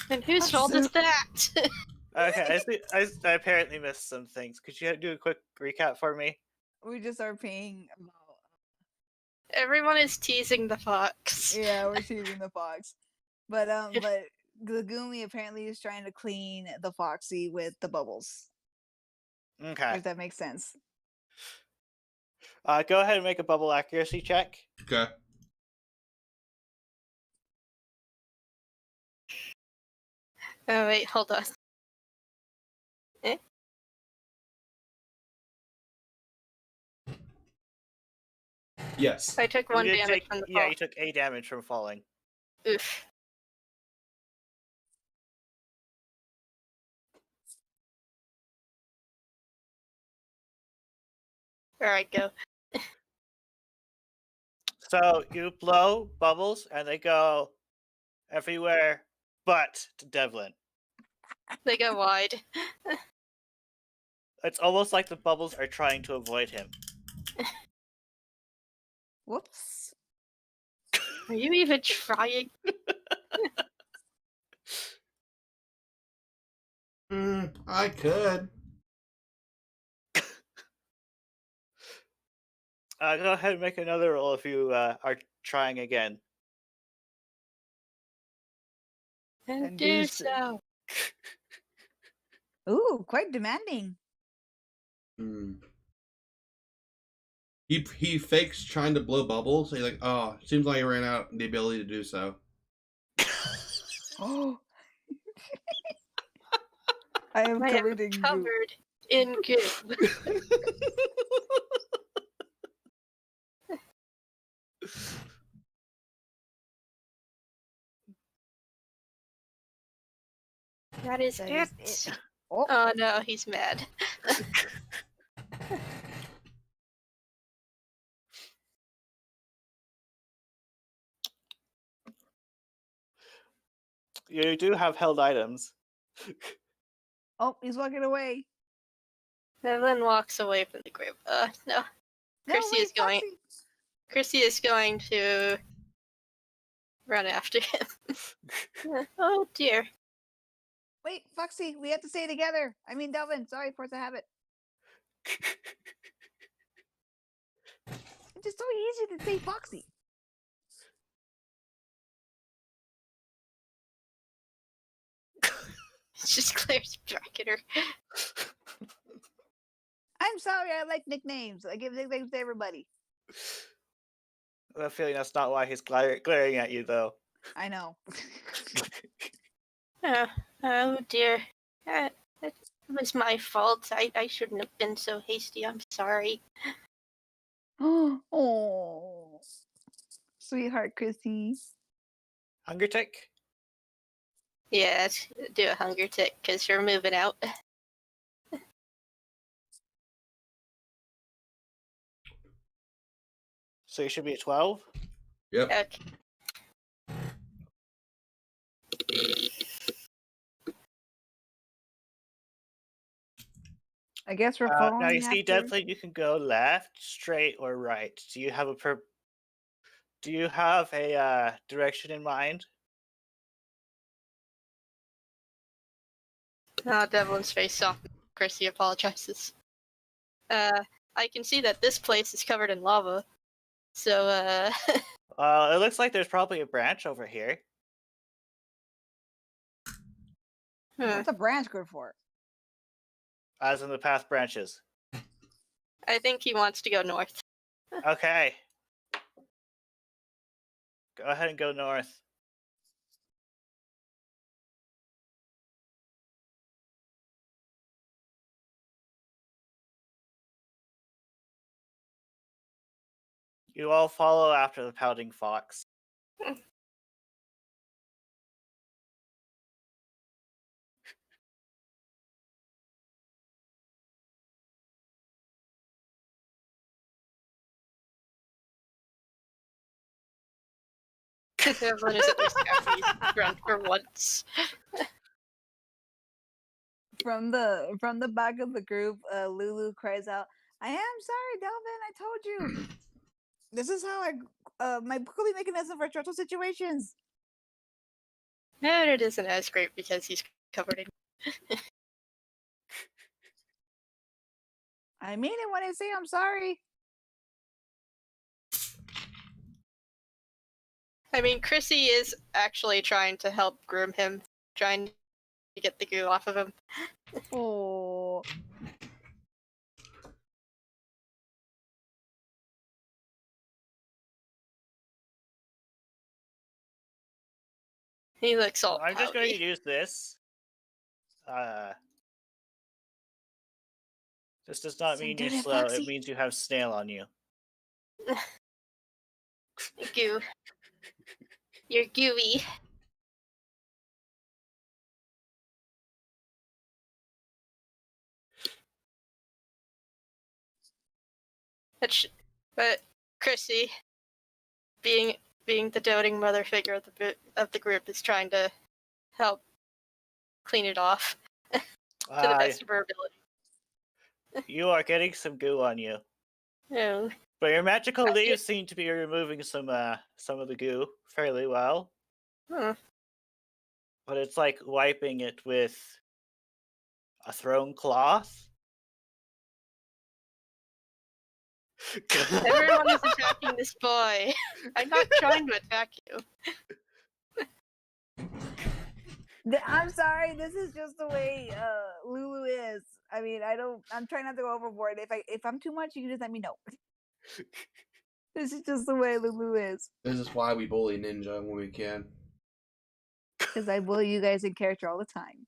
And whose fault is that? Okay, I apparently missed some things. Could you do a quick recap for me? We just are paying about. Everyone is teasing the fox. Yeah, we're teasing the fox, but the Goomy apparently is trying to clean the Foxy with the bubbles. Okay. If that makes sense. Go ahead and make a bubble accuracy check. Okay. Oh wait, hold on. Yes. I took one You did damage take- from the Yeah, fall. you took 8 damage from falling. Oof. Alright, go. So you blow bubbles, and they go everywhere but to Devlin. They go wide. It's almost like the bubbles are trying to avoid him. Whoops. Are you even trying? I could. Go ahead and make another roll if you are trying again. And do do so. Ooh, quite demanding. He fakes trying to blow bubbles. So he's like, oh, seems like he ran out of the ability to do so. Oh. I am I covered am in goo. covered in goo. That is it. Oh. Oh no, he's mad. You do have held items. Oh, he's walking away. Devlin walks away from the group. No. Chrissy is going. Foxy. Chrissy is going to run after him. Oh dear. Wait, Foxy, we have to stay together. I mean, Delvin, sorry, force of habit. It's just so easy to say Foxy. It's just Claire's back at her. I'm sorry, I like nicknames. I give nicknames to everybody. I have a feeling that's not why he's glaring at you, though. I know. Oh dear. It was my fault. I shouldn't have been so hasty. I'm sorry. Oh, sweetheart, Chrissy. Hunger tick? Yeah, let's do a hunger tick because you're moving out. So you should be at 12? Yep. Okay. I guess we're Now following you see, after. definitely you can go left, straight, or right. Do you have a direction in mind? Devlin's face softens. Chrissy apologizes. I can see that this place is covered in lava. So, It looks like there's probably a branch over here. What's a branch good for? As in the path branches. I think he wants to go north. Okay. Go ahead and go north. You all follow after the pouting fox. Devlin is at least happy he's drunk for once. From the back of the group, Lulu cries out, "I am sorry, Delvin. I told you. This is how my coping mechanism for stressful situations." And it isn't as great because he's covered in. I mean it when I say I'm sorry. I mean, Chrissy is actually trying to help groom him, trying to get the goo off of him. Oh, He looks all I'm just going to pouty. use this. This does not So mean do you're that, slow. Foxy. It means you have snail on you. Goo. You're gooey. But Chrissy, being the doting mother figure of the group, is trying to help clean it off to the best of her ability. You are getting some goo on you. Oh, But your magical Gotcha. leaves seem to be removing some of the goo fairly well. huh. But it's like wiping it with a thrown cloth. Everyone is attacking this boy. I'm not trying to attack you. I'm sorry. This is just the way Lulu is. I mean, I'm trying not to go overboard. If I'm too much, you can just let me know. This is just the way Lulu is. This is why we bully Ninja when we can. Because I bully you guys in character all the time.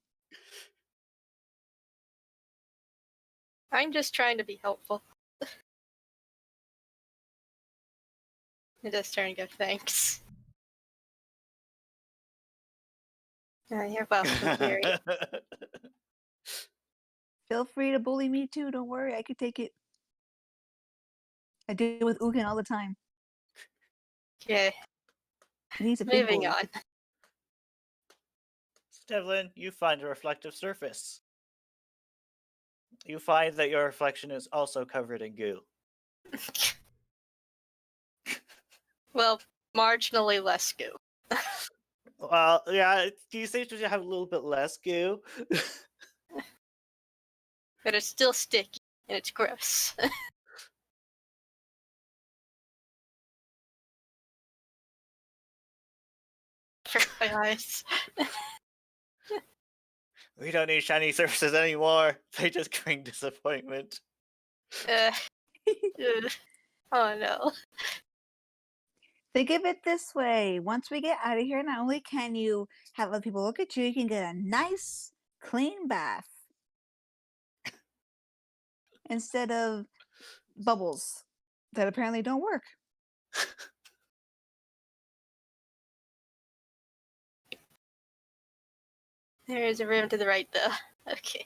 I'm just trying to be helpful. It does turn and go, thanks. You're welcome, Gary. Feel free to bully me too. Don't worry, I could take it. I do it with Ugin all the time. Okay, He's a big moving bully. on. Devlin, you find a reflective surface. You find that your reflection is also covered in goo. Well, marginally less goo. Well, yeah, you seem to have a little bit less goo. But it's still sticky, and it's gross. For my eyes. We don't need shiny surfaces anymore. They just bring disappointment. Ugh. Oh no. Think of it this way. Once we get out of here, not only can you have other people look at you, you can get a nice, clean bath. Instead of bubbles that apparently don't work. There is a room to the right, though. Okay.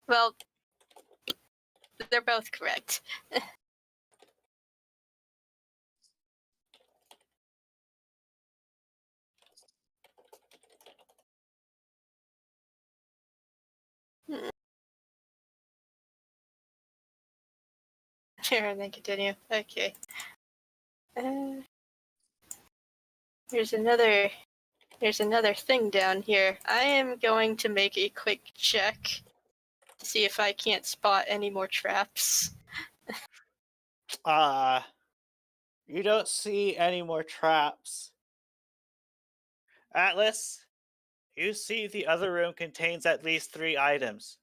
Well, they're both correct. Here, and then continue. Okay. There's another thing down here. I am going to make a quick check to see if I can't spot any more traps. You don't see any more traps. Atlas, you see the other room contains at least 3 items.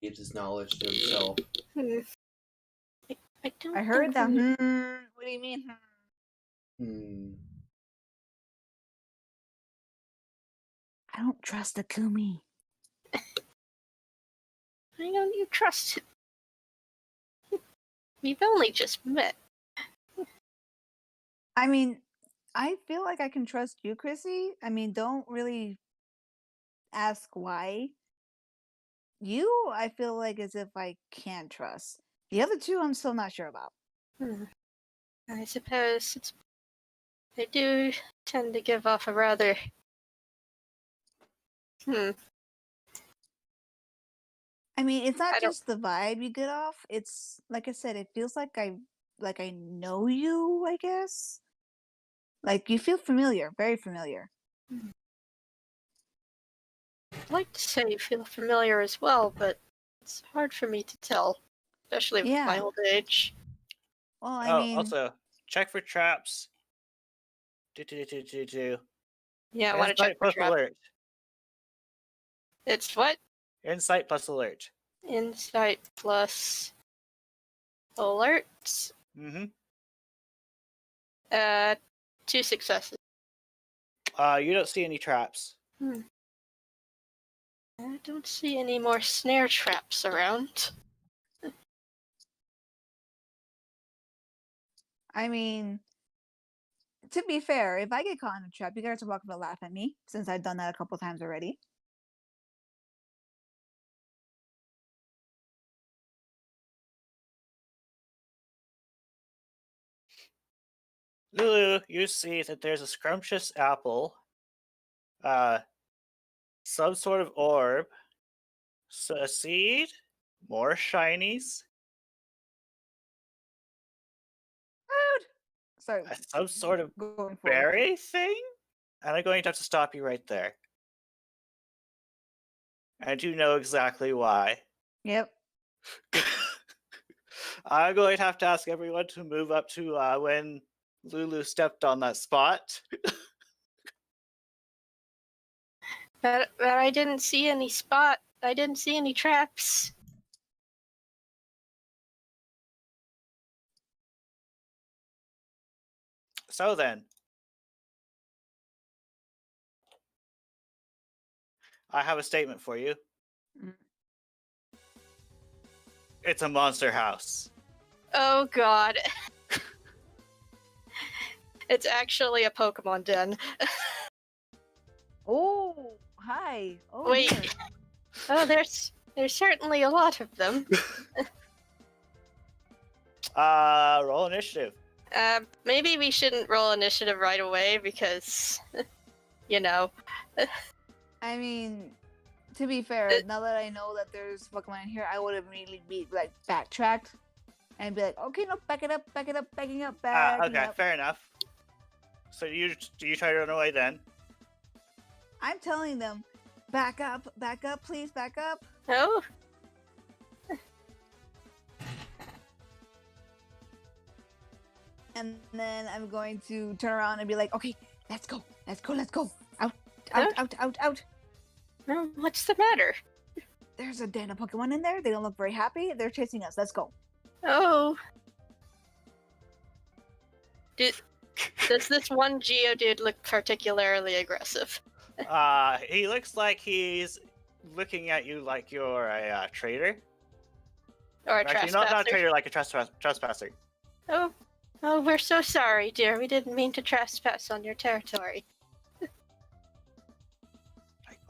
Gives his knowledge to himself. I don't. I heard think that. we- What do you mean? I don't trust Akumi. Why don't you trust him? We've only just met. I mean, I feel like I can trust you, Chrissy. I mean, don't really ask why. You, I feel like as if I can trust. The other two, I'm still not sure about. I suppose they do tend to give off a rather. I mean, it's not I don't- just the vibe you get off. It's like I said, it feels like I know you, I guess. Like you feel familiar, very familiar. I'd like to say you feel familiar as well, but it's hard for me to tell, especially with my Yeah. old age. Well, I mean, Also, check for traps. Yeah, I want to check Insight for plus traps. alert. It's what? Insight plus alert. Insight plus alerts. Mm-hmm. 2 successes. You don't see any traps. I don't see any more snare traps around. I mean, to be fair, if I get caught in a trap, you guys are welcome to laugh at me, since I've done that a couple times already. Lulu, you see that there's a scrumptious apple, some sort of orb, a seed, more shinies, Sorry, some sort of going forward. berry thing, and I'm going to have to stop you right there. And you know exactly why. Yep. I'm going to have to ask everyone to move up to when Lulu stepped on that spot. But I didn't see any spot. I didn't see any traps. So then, I have a statement for you. Mm. It's a monster house. Oh god. It's actually a Pokemon den. Oh, hi. Oh, Wait. dear. Oh, there's certainly a lot of them. Roll initiative. Maybe we shouldn't roll initiative right away because, you know. I mean, to be fair, now that I know that there's Pokemon in here, I would have immediately be like backtracked and be like, okay, no, back it up, backing up, backing Okay, up. fair enough. So you try to run away then? I'm telling them, back up, please, back up. Oh, And then I'm going to turn around and be like, okay, let's go. Out. no, what's the matter? There's a den of Pokemon in there. They don't look very happy. They're chasing us. Let's go. Oh. Does this one Geodude look particularly aggressive? He looks like he's looking at you like you're a traitor. Or a Actually, trespasser? not a traitor, like a trespasser. Oh, we're so sorry, dear. We didn't mean to trespass on your territory. Like,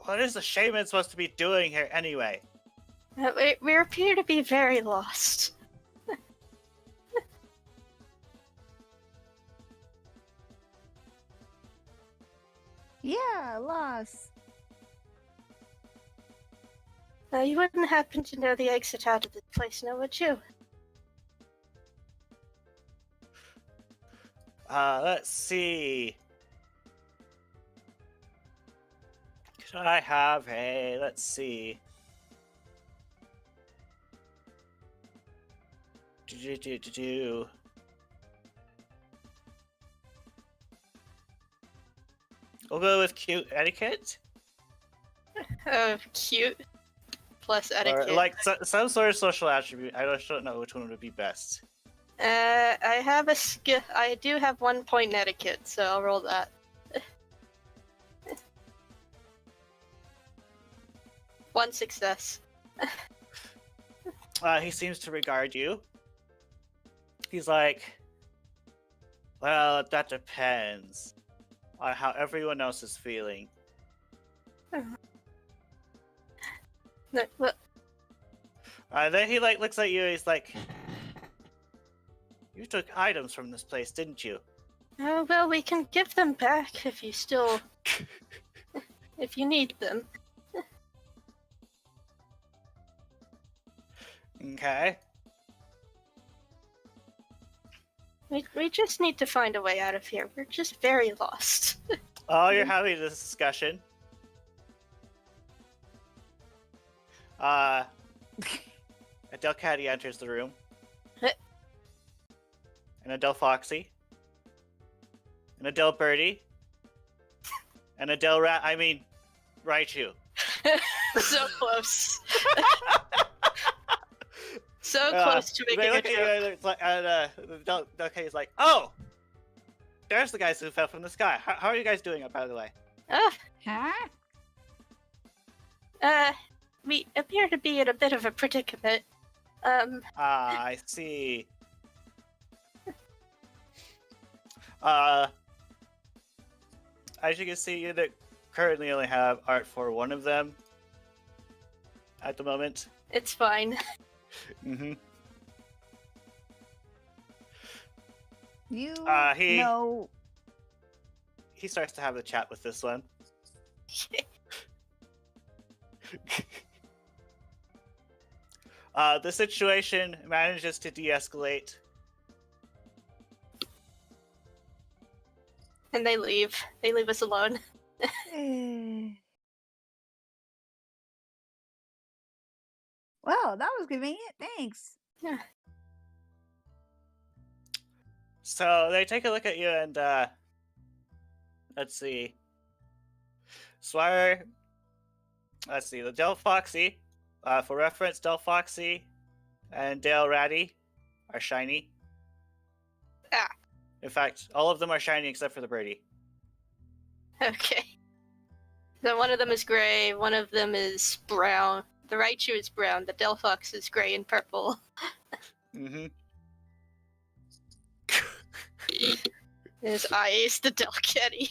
what is the shaman supposed to be doing here anyway? We appear to be very lost. Yeah, lost. You wouldn't happen to know the exit out of this place, now would you? Let's see. Could I have a? Let's see. Do. We'll go with cute etiquette, Cute plus or etiquette. like some sort of social attribute. I just don't know which one would be best. I have a skill. I do have 1 point in etiquette, so I'll roll that. 1 success. He seems to regard you. He's like, well, that depends on how everyone else is feeling. No, well, Then he like looks at you. He's like, you took items from this place, didn't you? oh, well, we can give them back if you still, if you need them. Okay. We just need to find a way out of here. We're just very lost. Oh, you're having this discussion. Adele Caddy enters the room. And Adele Foxy. And Adele Birdie. And Adele Raichu. So close. So Uh, close to They making a look at you joke. and it's like, Adele Caddy's like, oh! There's the guys who fell from the sky. How are you guys doing, by the way? Huh? We appear to be in a bit of a predicament. I see. As you can see, you currently only have art for one of them at the moment. It's fine. Mm-hmm. You He know. he starts to have a chat with this one. The situation manages to de-escalate. And they leave. They leave us alone. Well, that was convenient. Thanks. So they take a look at you and let's see. Swire. Let's see. The Del Foxy. For reference, Del Foxy and Dale Ratty are shiny. Ah. In fact, all of them are shiny except for the Birdie. Okay. So one of them is gray, one of them is brown. The Raichu is brown, the Delphox is gray and purple. Mm-hmm. His eyes, the Delcatty.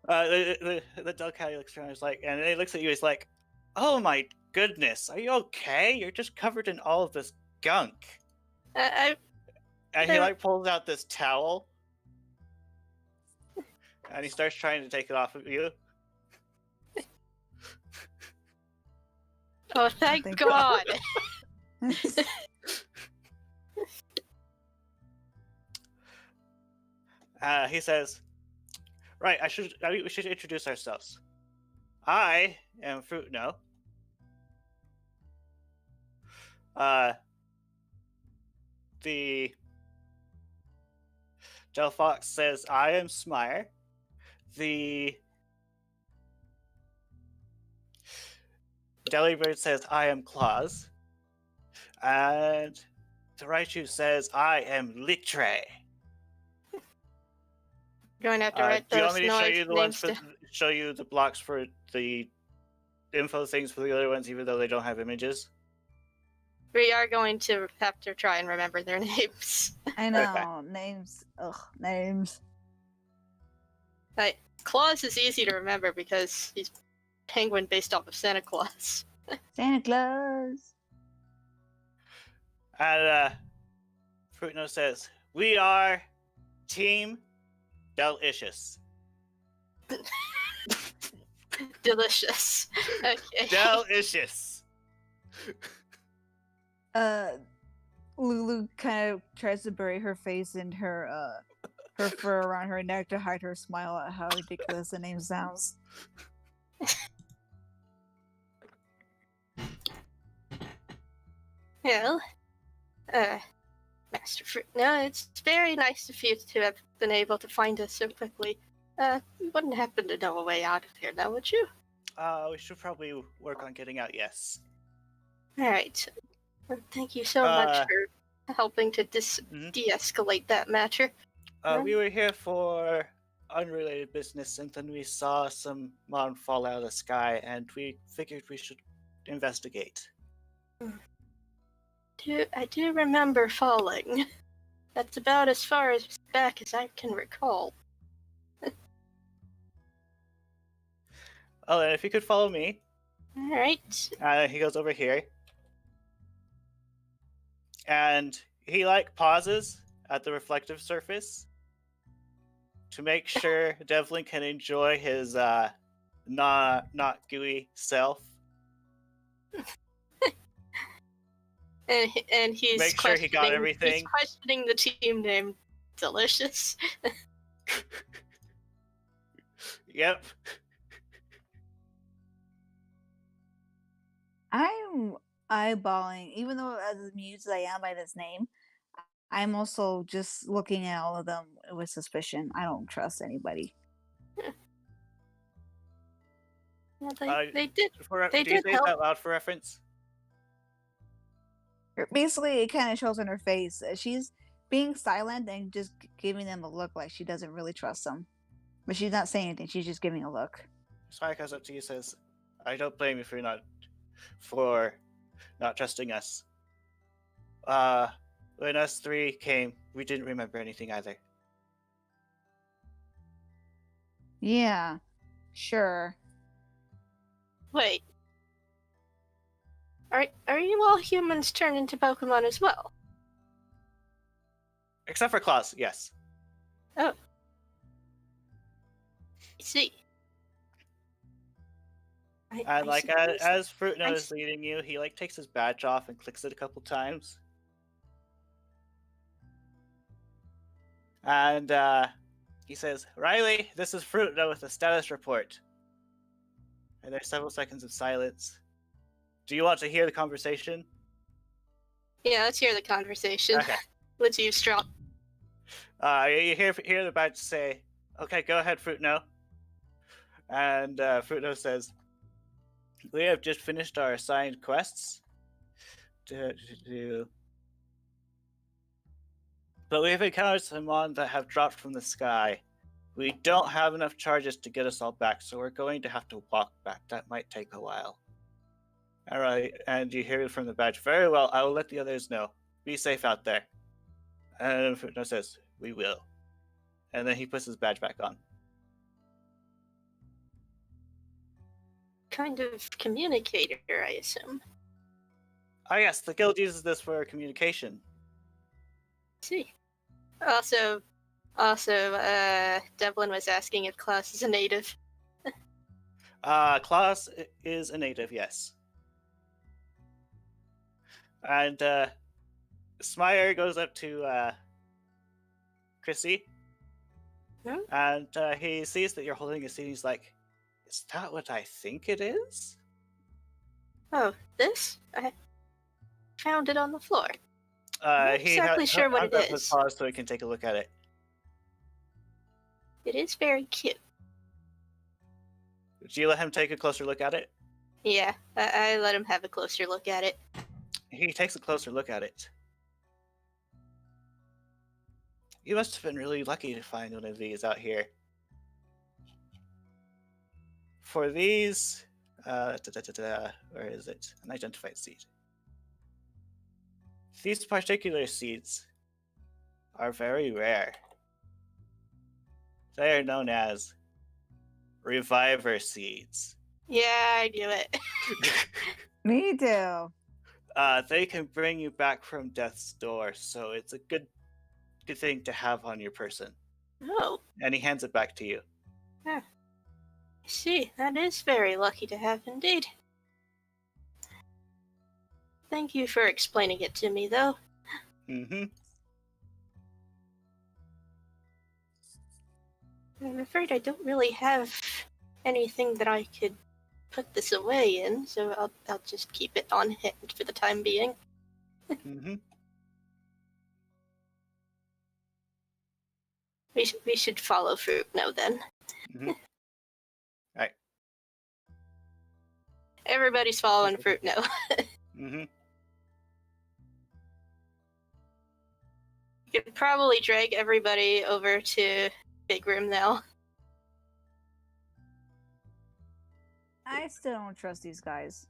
The Delcatty looks around. He's like, and he looks at you. He's like, "Oh my goodness, are you okay? You're just covered in all of this gunk." I And he like pulls out this towel, and he starts trying to take it off of you. Oh, thank Thank God. He says, "Right, we should introduce ourselves. I am Fruitno. The Delphox says I am Smire. The Delibird says I am Claus. And the Raichu says I am Litre. Going to have to write Do you those want me to show you the ones names for show you the blocks for the info things for the other ones, even though they don't have images? We are going to have to try and remember their names. I know. Names. Ugh, names. Claus is easy to remember because he's penguin based off of Santa Claus. Santa Claus. And Fruitno says, "We are Team Delicious." Delicious. Okay. Delicious. Lulu kind of tries to bury her face in her fur around her neck to hide her smile at how ridiculous the name sounds. Well, Master Fruit, no, it's very nice of you to have been able to find us so quickly. You wouldn't happen to know a way out of here, now, would you? We should probably work on getting out, yes. Alright. Well, thank you so much Uh, for helping to Mhm. de-escalate that matter. We were here for unrelated business, and then we saw some mon fall out of the sky, and we figured we should investigate. I do remember falling. That's about as far as back as I can recall. Oh, and if you could follow me. Alright. He goes over here. And he, pauses at the reflective surface to make sure Devlin can enjoy his, not gooey self. And he's Make sure he got questioning- everything. He's questioning the team name Delicious. Yep. I'm eyeballing, even though as amused as I am by this name, I'm also just looking at all of them with suspicion. I don't trust anybody. Well, Uh, they did. They do you did say help. it out loud for reference? Basically, it kind of shows on her face. She's being silent and just giving them a look like she doesn't really trust them. But she's not saying anything. She's just giving a look. Spike comes up to you and says, I don't blame you for not trusting us. When us three came, we didn't remember anything either. Yeah, sure. Wait. Are you all humans turned into Pokemon as well? Except for Claus, yes. I see. And as Fruit I Nose is leading you, he takes his badge off and clicks it a couple times. And he says, Riley, this is Fruit Nose with a status report. And there's several seconds of silence. Do you want to hear the conversation? Yeah, let's hear the conversation. Okay. Let's eavesdrop. You hear the badge say, okay, go ahead, Fruitno. And Fruitno says, we have just finished our assigned quests. But we've encountered some mon that have dropped from the sky. We don't have enough charges to get us all back, so we're going to have to walk back. That might take a while. Alright, and you hear from the badge, very well, I will let the others know. Be safe out there. And Fruitno says, we will. And then he puts his badge back on. Kind of communicator, I assume. Oh yes, the guild uses this for communication. See. Also, Devlin was asking if Klaus is a native. Klaus is a native, yes. And Smire goes up to Chrissy. Hmm? And he sees that you're holding a seed. He's like, is that what I think it is? Oh, this? I found it on the floor. Not exactly sure what it is. Pause so he can take a look at it. It is very cute. Did you let him take a closer look at it? Yeah, I let him have a closer look at it. He takes a closer look at it. You must have been really lucky to find one of these out here. For these, where is it? An identified seed. These particular seeds are very rare. They are known as reviver seeds. Yeah, I knew it. Me too. They can bring you back from death's door, so it's a good thing to have on your person. Oh. And he hands it back to you. Huh. See, that is very lucky to have indeed. Thank you for explaining it to me, though. Mm-hmm. I'm afraid I don't really have anything that I could put this away in, so I'll just keep it on hand for the time being. Mm-hmm. We should follow Fruit now then. Mm-hmm. Right. Everybody's following Fruit now. Mm-hmm. You could probably drag everybody over to Big Room now. I still don't trust these guys.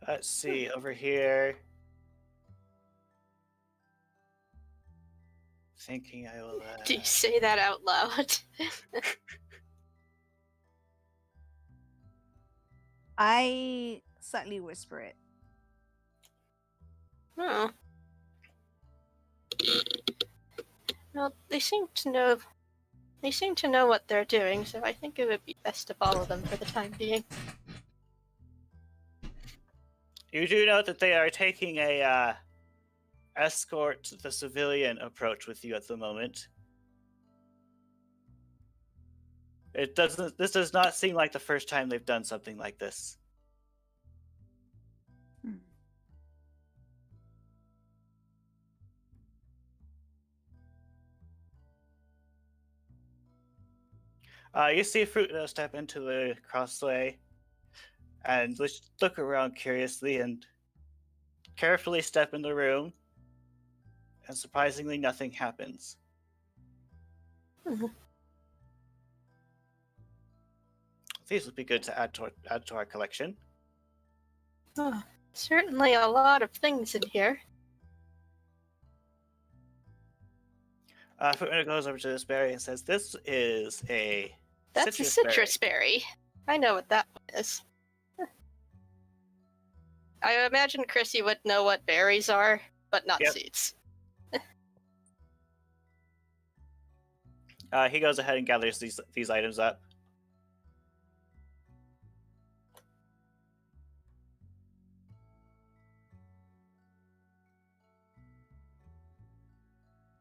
Let's see, over here. Thinking I will. Do you say that out loud? I slightly whisper it. Oh. Well, they seem to know. They seem to know what they're doing, so I think it would be best to follow them for the time being. You do note that they are taking a escort the civilian approach with you at the moment. It doesn't. This does not seem like the first time they've done something like this. Hmm. You see Fruitno step into the crossway and just look around curiously and carefully step in the room. And surprisingly, nothing happens. Mhm. These would be good to add to our collection. Oh, certainly a lot of things in here. Fruitno goes over to this berry and says, "This is a That's a citrus berry. I know what that one is. I imagine Chrissy would know what berries are, but not Yep. seeds. He goes ahead and gathers these items up.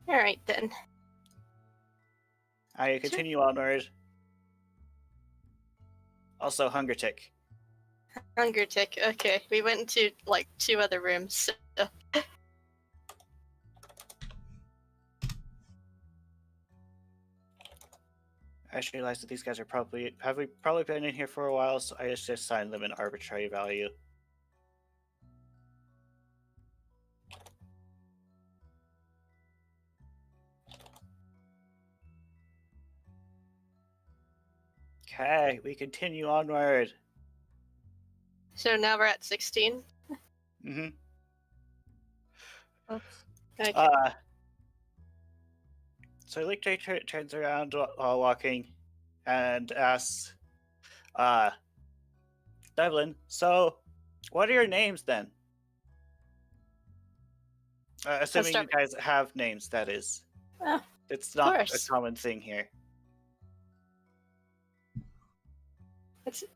Alright then. You continue onward. Also, hunger tick. Hunger tick. Okay, we went into like 2 other rooms. So. I just realized that these guys are probably been in here for a while, so I just assigned them an arbitrary value. Okay, we continue onward. So now we're at 16. Mm-hmm. Oops. Okay. So Electric turns around while walking and asks, Devlin, so what are your names then? Assuming you guys have names, that is. Oh, it's not a course. common thing here.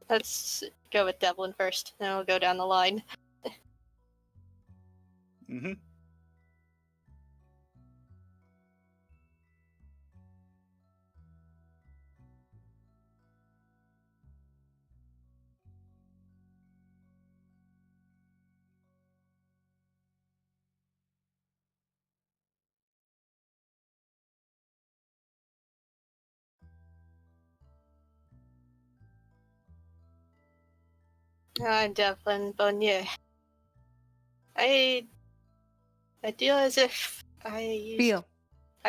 Let's go with Devlin first, then we'll go down the line. Mm-hmm. I'm Devlin Bonnier. I feel as if I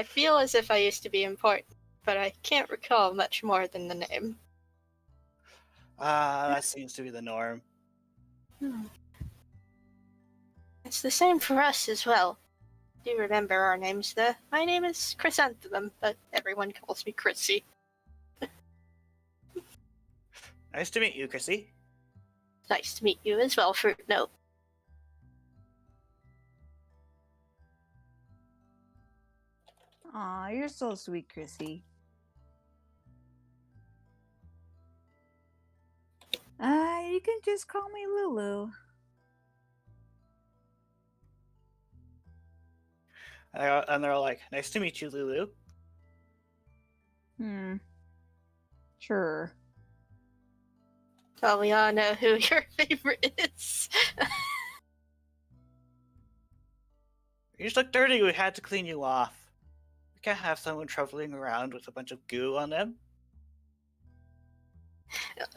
feel as if I used to be important, but I can't recall much more than the name. That seems to be the norm. It's the same for us as well. Do remember our names though. My name is Chrysanthemum, but everyone calls me Chrissy. Nice to meet you, Chrissy. Nice to meet you as well, Fruit Note. Aw, you're so sweet, Chrissy. You can just call me Lulu. And they're all like, "Nice to meet you, Lulu." Sure. Well, we all know who your favorite is. You just look dirty. We had to clean you off. We can't have someone traveling around with a bunch of goo on them.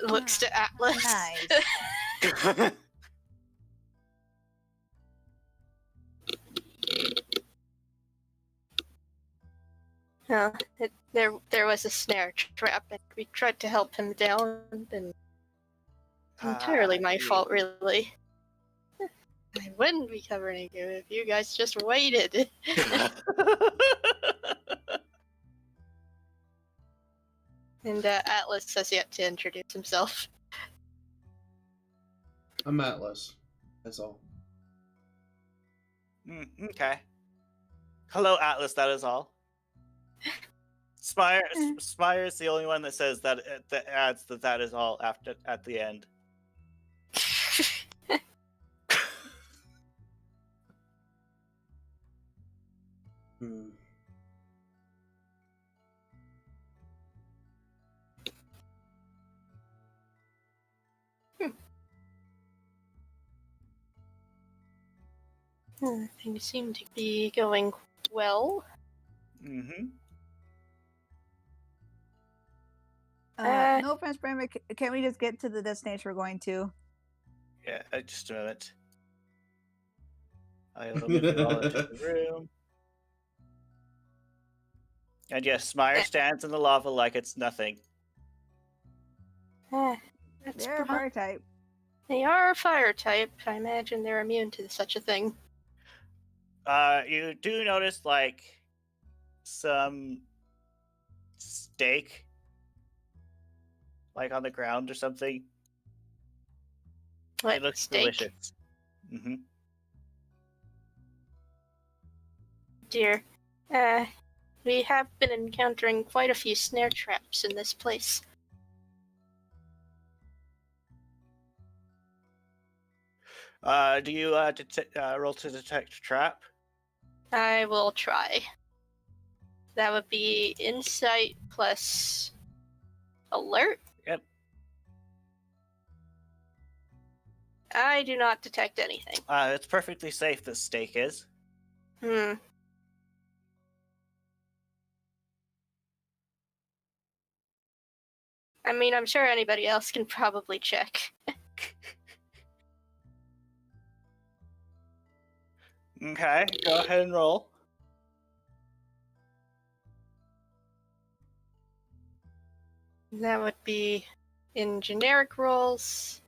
Looks to Atlas. Nice. Well, there was a snare trap, and we tried to help him down, and entirely my fault, really. I wouldn't be covering you if you guys just waited. And Atlas has yet to introduce himself. I'm Atlas. That's all. Okay. Hello, Atlas. That is all. Spire is the only one that says that adds that is all at the end. Hmm. Things seem to be going well. Mm-hmm. No offense, Brandon, but can't we just get to the destination we're going to? Yeah, just a minute. I'll move you all into the room. And yes, Smire stands in the lava like it's nothing. That's They're a fire type. They are a fire type. I imagine they're immune to such a thing. You do notice like some steak, like on the ground or something. What, It looks steak? delicious. Mm-hmm. Dear. We have been encountering quite a few snare traps in this place. Do you roll to detect trap? I will try. That would be insight plus alert. Yep. I do not detect anything. It's perfectly safe. This steak is. I mean, I'm sure anybody else can probably check. Okay, go ahead and roll. That would be in generic rolls,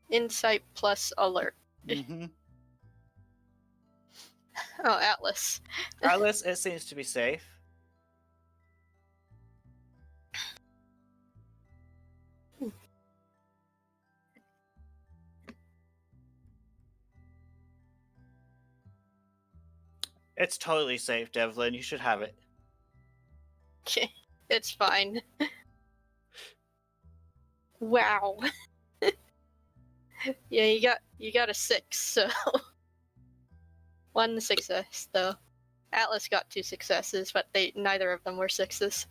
insight plus alert. Mm-hmm. Oh, Atlas. Atlas, it seems to be safe. It's totally safe, Devlin. You should have it. It's fine. Wow. Yeah, you got a 6, so 1 success though. Atlas got 2 successes, but neither of them were 6s.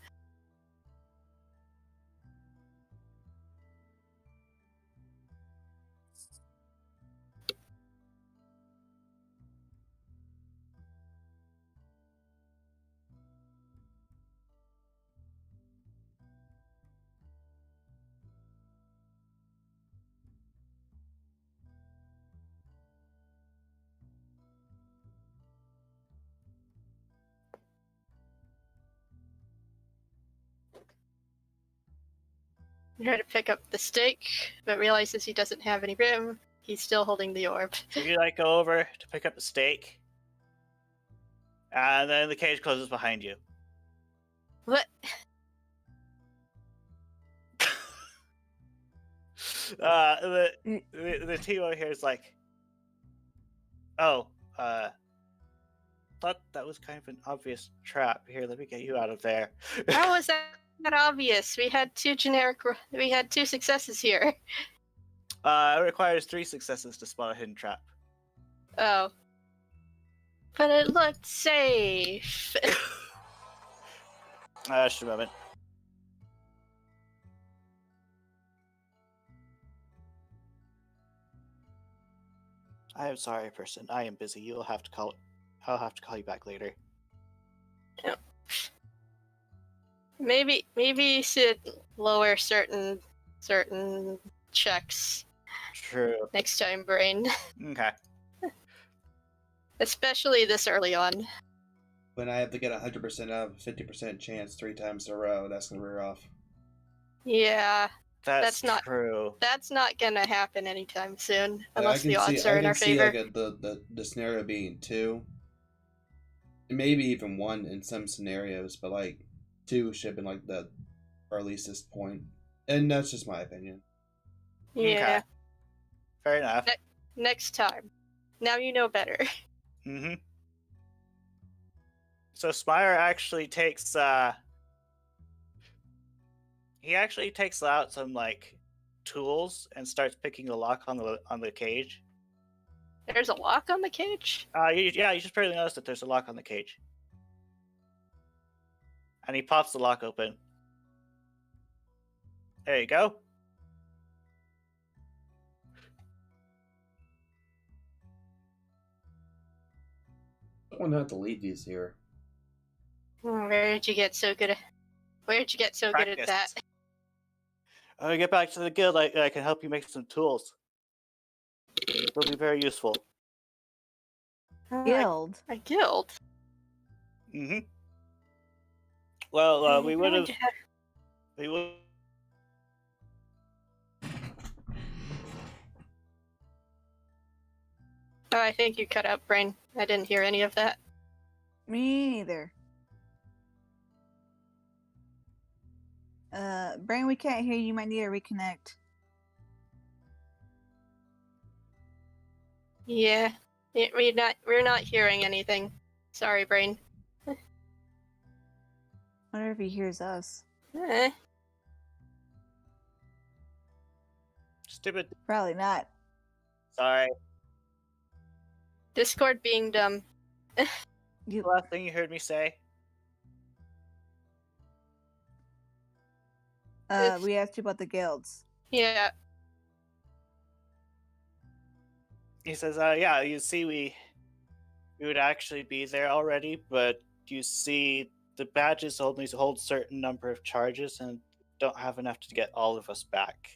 Try to pick up the steak, but realizes he doesn't have any room. He's still holding the orb. You go over to pick up the steak, and then the cage closes behind you. What? The team over here is like, oh, thought that was kind of an obvious trap. Here, let me get you out of there. How was that obvious? We had two successes here. It requires 3 successes to spot a hidden trap. Oh. But it looked safe. Just a moment. I am sorry, person. I am busy. You'll have to call. I'll have to call you back later. Maybe you should lower certain checks True. next time, Brain. Okay. Especially this early on. When I have to get 100% out of a 50% chance 3 times in a row, that's gonna wear off. Yeah, That's not- true. that's not gonna happen anytime soon, And unless the odds are in our I can see favor. like the scenario being 2, maybe even 1 in some scenarios, but like 2 should have been like the earliest point, and that's just my opinion. Yeah, Okay. Fair enough. next time. Now you know better. Mm-hmm. So Spire actually takes he actually takes out some like tools and starts picking the lock on the cage. There's a lock on the cage? You just barely notice that there's a lock on the cage. And he pops the lock open. There you go. Someone had to lead these here. Where did you get so good at that? Practice. When we get back to the guild, I can help you make some tools. They'll be very useful. Guild. A guild? Mm-hmm. Well, we would have. We would. Oh, I think you cut out, Brain. I didn't hear any of that. Me neither. Brain, we can't hear you. You might need to reconnect. Yeah, we're not hearing anything. Sorry, Brain. Wonder if he hears us. Eh. Stupid. Probably not. Sorry. Discord being dumb. The last thing you heard me say. We asked you about the guilds. Yeah. He says, yeah, you see, we would actually be there already, but you see, the badges only hold certain number of charges and don't have enough to get all of us back.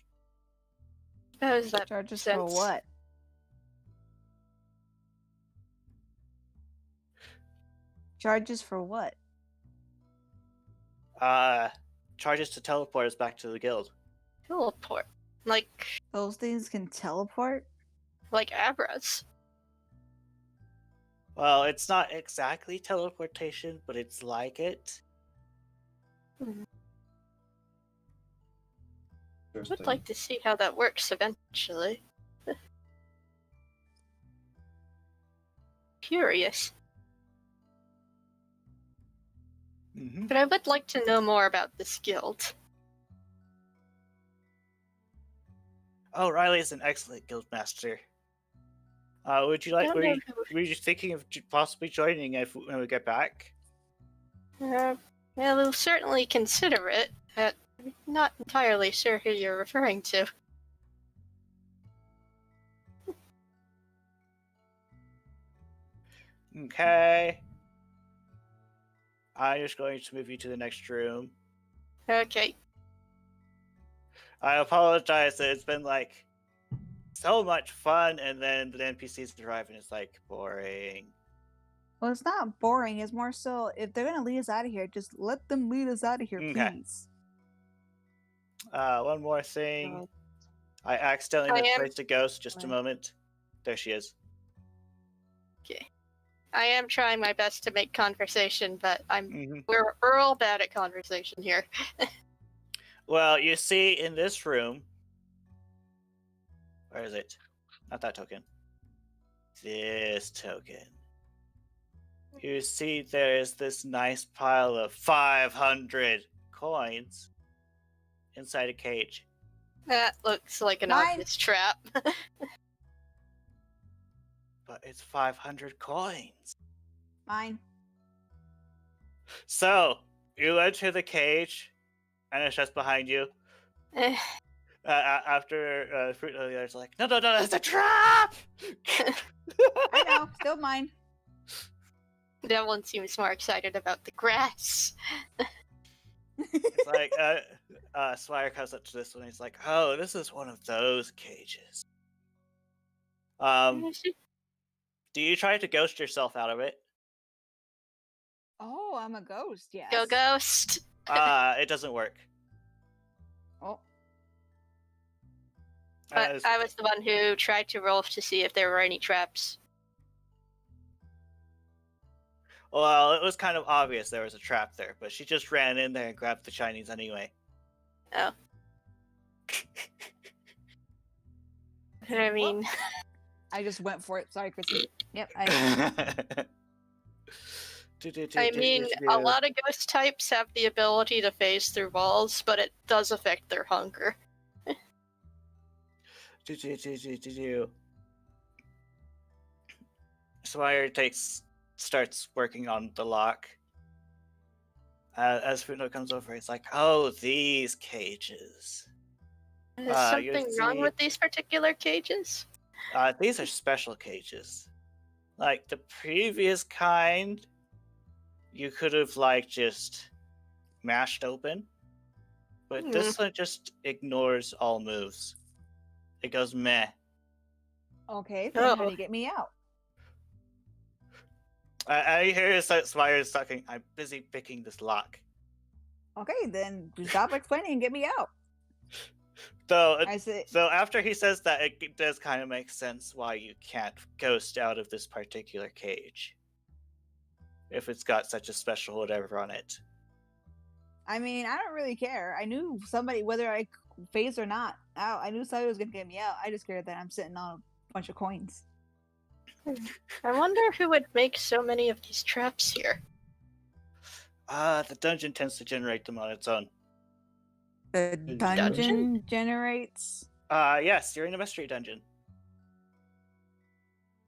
How does that Charges sense? for what? Charges for what? Charges to teleport us back to the guild. Teleport. Like Those things can teleport? Abras. Well, it's not exactly teleportation, but it's like it. I would like to see how that works eventually. Curious. Mm-hmm. But I would like to know more about this guild. Oh, Riley is an excellent guild master. Would you like? Don't Were know you thinking of possibly joining when we get back? well, we'll certainly consider it. I'm not entirely sure who you're referring to. Okay. I'm just going to move you to the next room. Okay. I apologize that it's been like so much fun, and then the NPCs arrive and it's like boring. Well, it's not boring. It's more so if they're gonna lead us out of here, just let them lead us out of here, Okay. please. One more thing. I accidentally misplaced a ghost. Just a moment. There she is. Okay. I am trying my best to make conversation, but Mm-hmm. we're all bad at conversation here. Well, you see, in this room, where is it? Not that token. This token. you see there is this nice pile of 500 coins inside a cage. That looks like an Mine. obvious trap. But it's 500 coins. Mine. So, you enter the cage, and it's just behind you. Eh, After Fruit is like, no, that's a trap! I know. Still mine. Devlin seems more excited about the grass. It's like, Swire comes up to this one, he's like, oh, this is one of those cages. Do you try to ghost yourself out of it? Oh, I'm a ghost. Yes. Go ghost. It doesn't work. Oh. But I was the one who tried to roll to see if there were any traps. Well, it was kind of obvious there was a trap there, but she just ran in there and grabbed the Chinese anyway. Oh. I mean, I just went for it. Sorry, Chrissy. Yep. I mean, a lot of ghost types have the ability to phase through walls, but it does affect their hunger. Swire starts working on the lock. As Funo comes over, he's like, "Oh, these cages. Is you something wrong see- with these particular cages? These are special cages. Like the previous kind, you could have like just mashed open, but this one just ignores all moves. It goes meh. Okay. Then how Oh. do you get me out? I hear Swire is talking. I'm busy picking this lock. Okay, then stop explaining and get me out. So I said, So after he says that, it does kind of make sense why you can't ghost out of this particular cage. If it's got such a special whatever on it. I mean, I don't really care. I knew somebody, whether I phased or not, I knew somebody was going to get me out. I just scared that I'm sitting on a bunch of coins. I wonder who would make so many of these traps here. The dungeon tends to generate them on its own. The dungeon generates. Yes, you're in a mystery dungeon.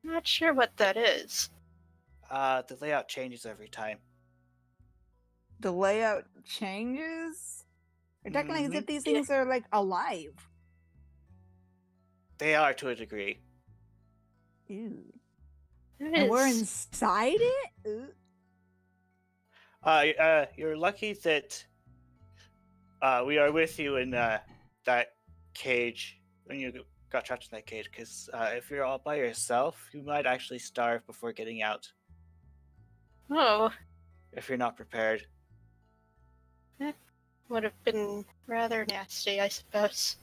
Not sure what that is. The layout changes every time. The layout changes. Or technically, as if these things are like alive. They are to a degree. Ew. It And we're is. inside it. Ooh. You're lucky that we are with you in that cage when you got trapped in that cage. Because if you're all by yourself, you might actually starve before getting out. Oh, If you're not prepared. would have been rather nasty, I suppose.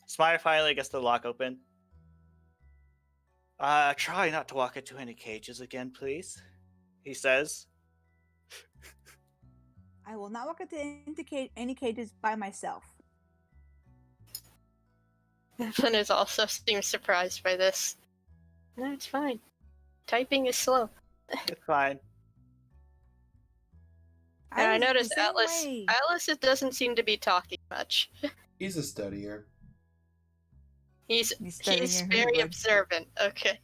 Spire finally gets the lock open. Try not to walk into any cages again, please. He says. I will not walk into any cages by myself. Evan is also seems surprised by this. No, it's fine. Typing is slow. It's fine. And I was the noticed same Atlas. way. Atlas doesn't seem to be talking much. He's a studier. He's studying your very language. observant. Okay.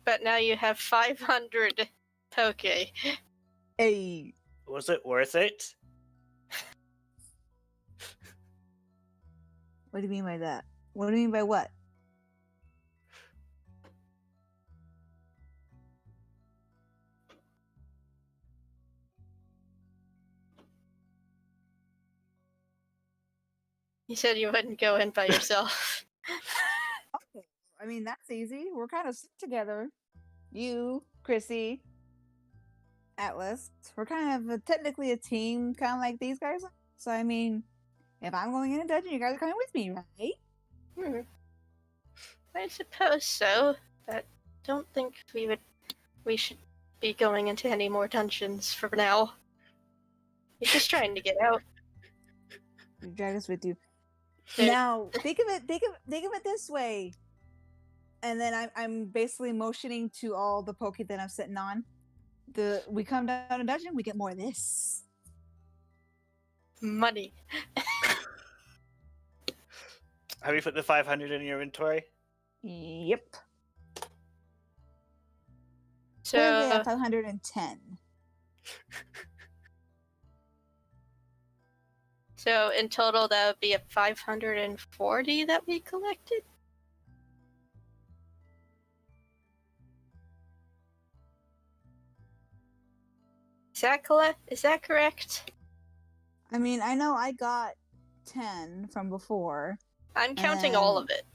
But now you have 500 poke. Hey. Was it worth it? What do you mean by that? What do you mean by what? You said you wouldn't go in by yourself. Oh, I mean, that's easy. We're kind of stuck together. You, Chrissy, Atlas. We're kind of technically a team, kind of like these guys. So, I mean, if I'm going in a dungeon, you guys are coming with me, right? I suppose so, but don't think we should be going into any more dungeons for now. You're just trying to get out. You drag us with you. Okay. Now think of it this way. And then I'm basically motioning to all the Poke that I'm sitting on. We come down a dungeon, we get more of this. Money. Have you put the 500 in your inventory? Yep. So Currently at 510. So in total, that would be a 540 that we collected. Is that correct? I mean, I know I got 10 from before. I'm counting all And- of it.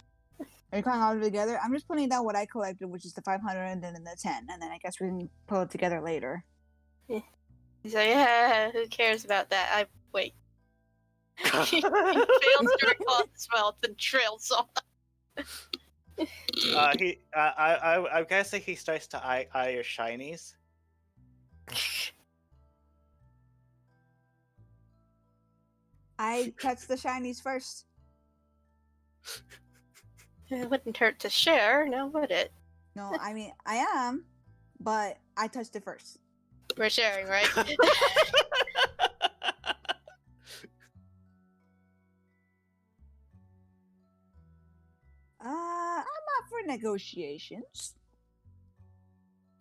Are you calling all of it together? I'm just putting down what I collected, which is the 500 and then the 10, and then I guess we can pull it together later. So yeah, who cares about that? Wait. He fails to recall his wealth and trails off. I'm guessing he starts to eye your shinies. I touched the shinies first. It wouldn't hurt to share, now would it? No, I mean, I am, but I touched it first. We're sharing, right? I'm up for negotiations.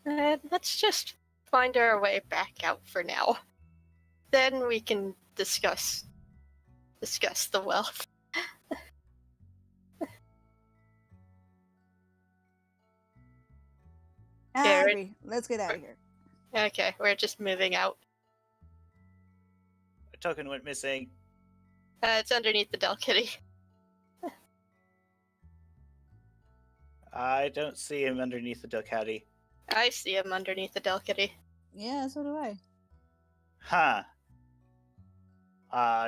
Let's just find our way back out for now. Then we can discuss the wealth. I Yeah, right. agree. Let's get out of here. Okay, we're just moving out. A token went missing. It's underneath the Del Kitty. I don't see him underneath the Ducati. I see him underneath the Del Kitty. Yeah, so do I. Huh.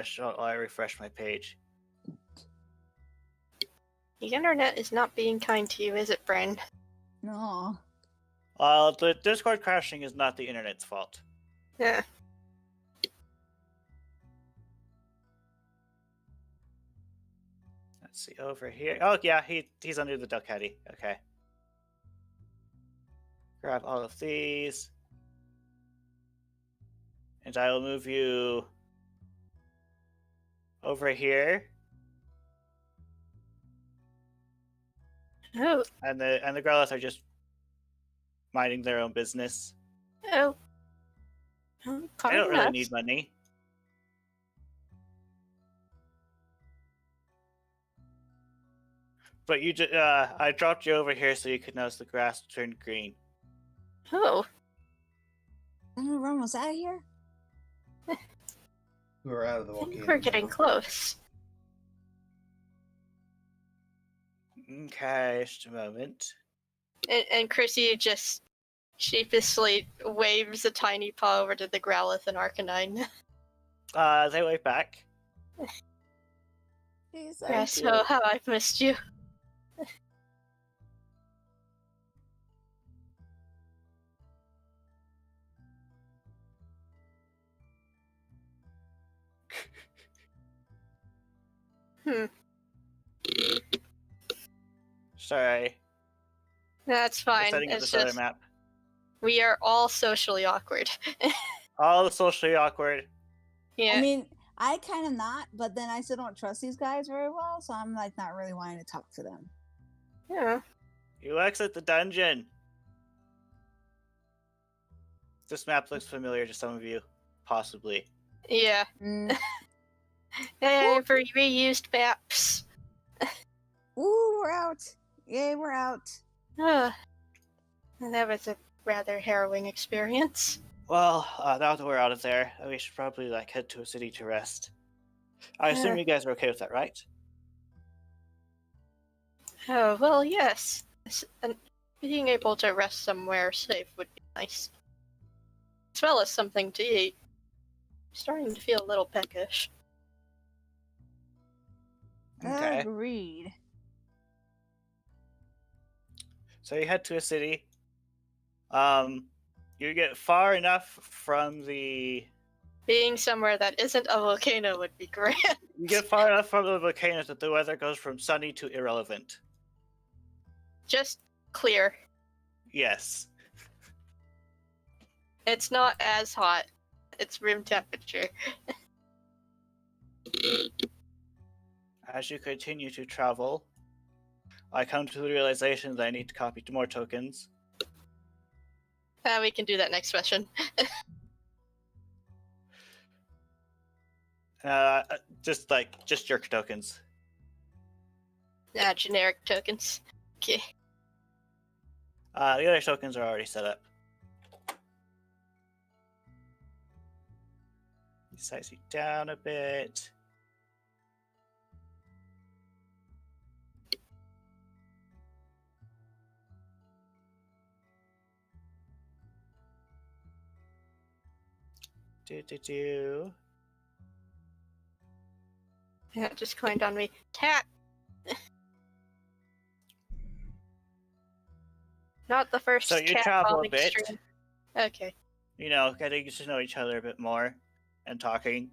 Shall I refresh my page? The internet is not being kind to you, is it, Brain? No. The Discord crashing is not the internet's fault. Yeah. Let's see over here. Oh yeah, he's under the Ducati. Okay. Grab all of these, and I will move you over here. Oh, And the Growliths are just minding their own business. oh. I don't really need money. But you just I dropped you over here so you could notice the grass turned green. Oh, I'm gonna run us out of here. We're out of the I think volcano. we're getting now. close. Okay, just a moment. And Chrissy just sheepishly waves a tiny paw over to the Growlithe and Arcanine. They wave back. He's so Yeah, so cute. how I've missed you. Sorry. That's We're fine. setting up It's this other just map. we are all socially awkward. All socially awkward. Yeah. I mean, I kind of not, but then I still don't trust these guys very well, so I'm like not really wanting to talk to them. Yeah. You exit the dungeon. This map looks familiar to some of you, possibly. Yeah. Mm. Hey, for reused maps. Ooh, we're out! Yay, we're out! That was a rather harrowing experience. Well, now that we're out of there, we should probably head to a city to rest. I assume you guys are okay with that, right? Oh, well, yes. And being able to rest somewhere safe would be nice. As well as something to eat. I'm starting to feel a little peckish. Okay. Agreed. So you head to a city. You get far enough from the Being somewhere that isn't a volcano would be great. You get far enough from the volcano that the weather goes from sunny to irrelevant. Just clear. Yes. It's not as hot. It's room temperature. As you continue to travel, I come to the realization that I need to copy more tokens. We can do that next session. Just jerk tokens. Generic tokens. Okay. The other tokens are already set up. Size you down a bit. Do. Yeah, it just climbed on me. Tat! Not the first So you cat travel a falling bit. stream. Okay. You know, getting to know each other a bit more and talking.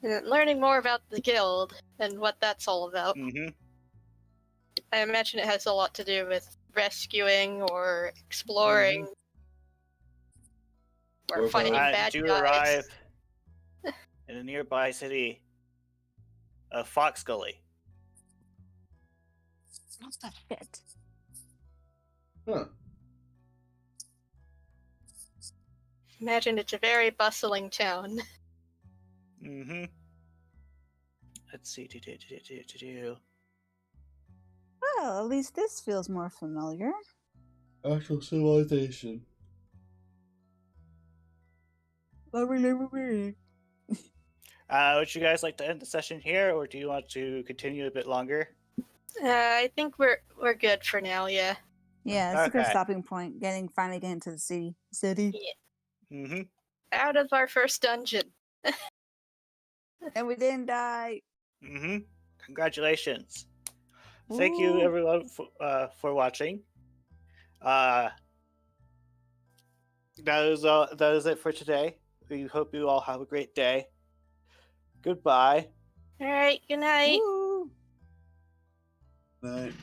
And learning more about the guild and what that's all about. Mm-hmm. I imagine it has a lot to do with rescuing or exploring or Or fighting both. bad You guys. arrive in a nearby city of Fox Gully. What's that shit? Huh. Imagine it's a very bustling town. Mm-hmm. Let's see. Well, at least this feels more familiar. Actual civilization. Would you guys like to end the session here, or do you want to continue a bit longer? I think we're good for now, yeah. Yeah, it's a good Okay. stopping point. Finally getting to the city. Mm-hmm. Out of our first dungeon. And we didn't die. Mm-hmm. Congratulations. Thank you, Ooh. everyone, for watching. That is it for today. We hope you all have a great day. Goodbye. Alright, good night. Woo. Night.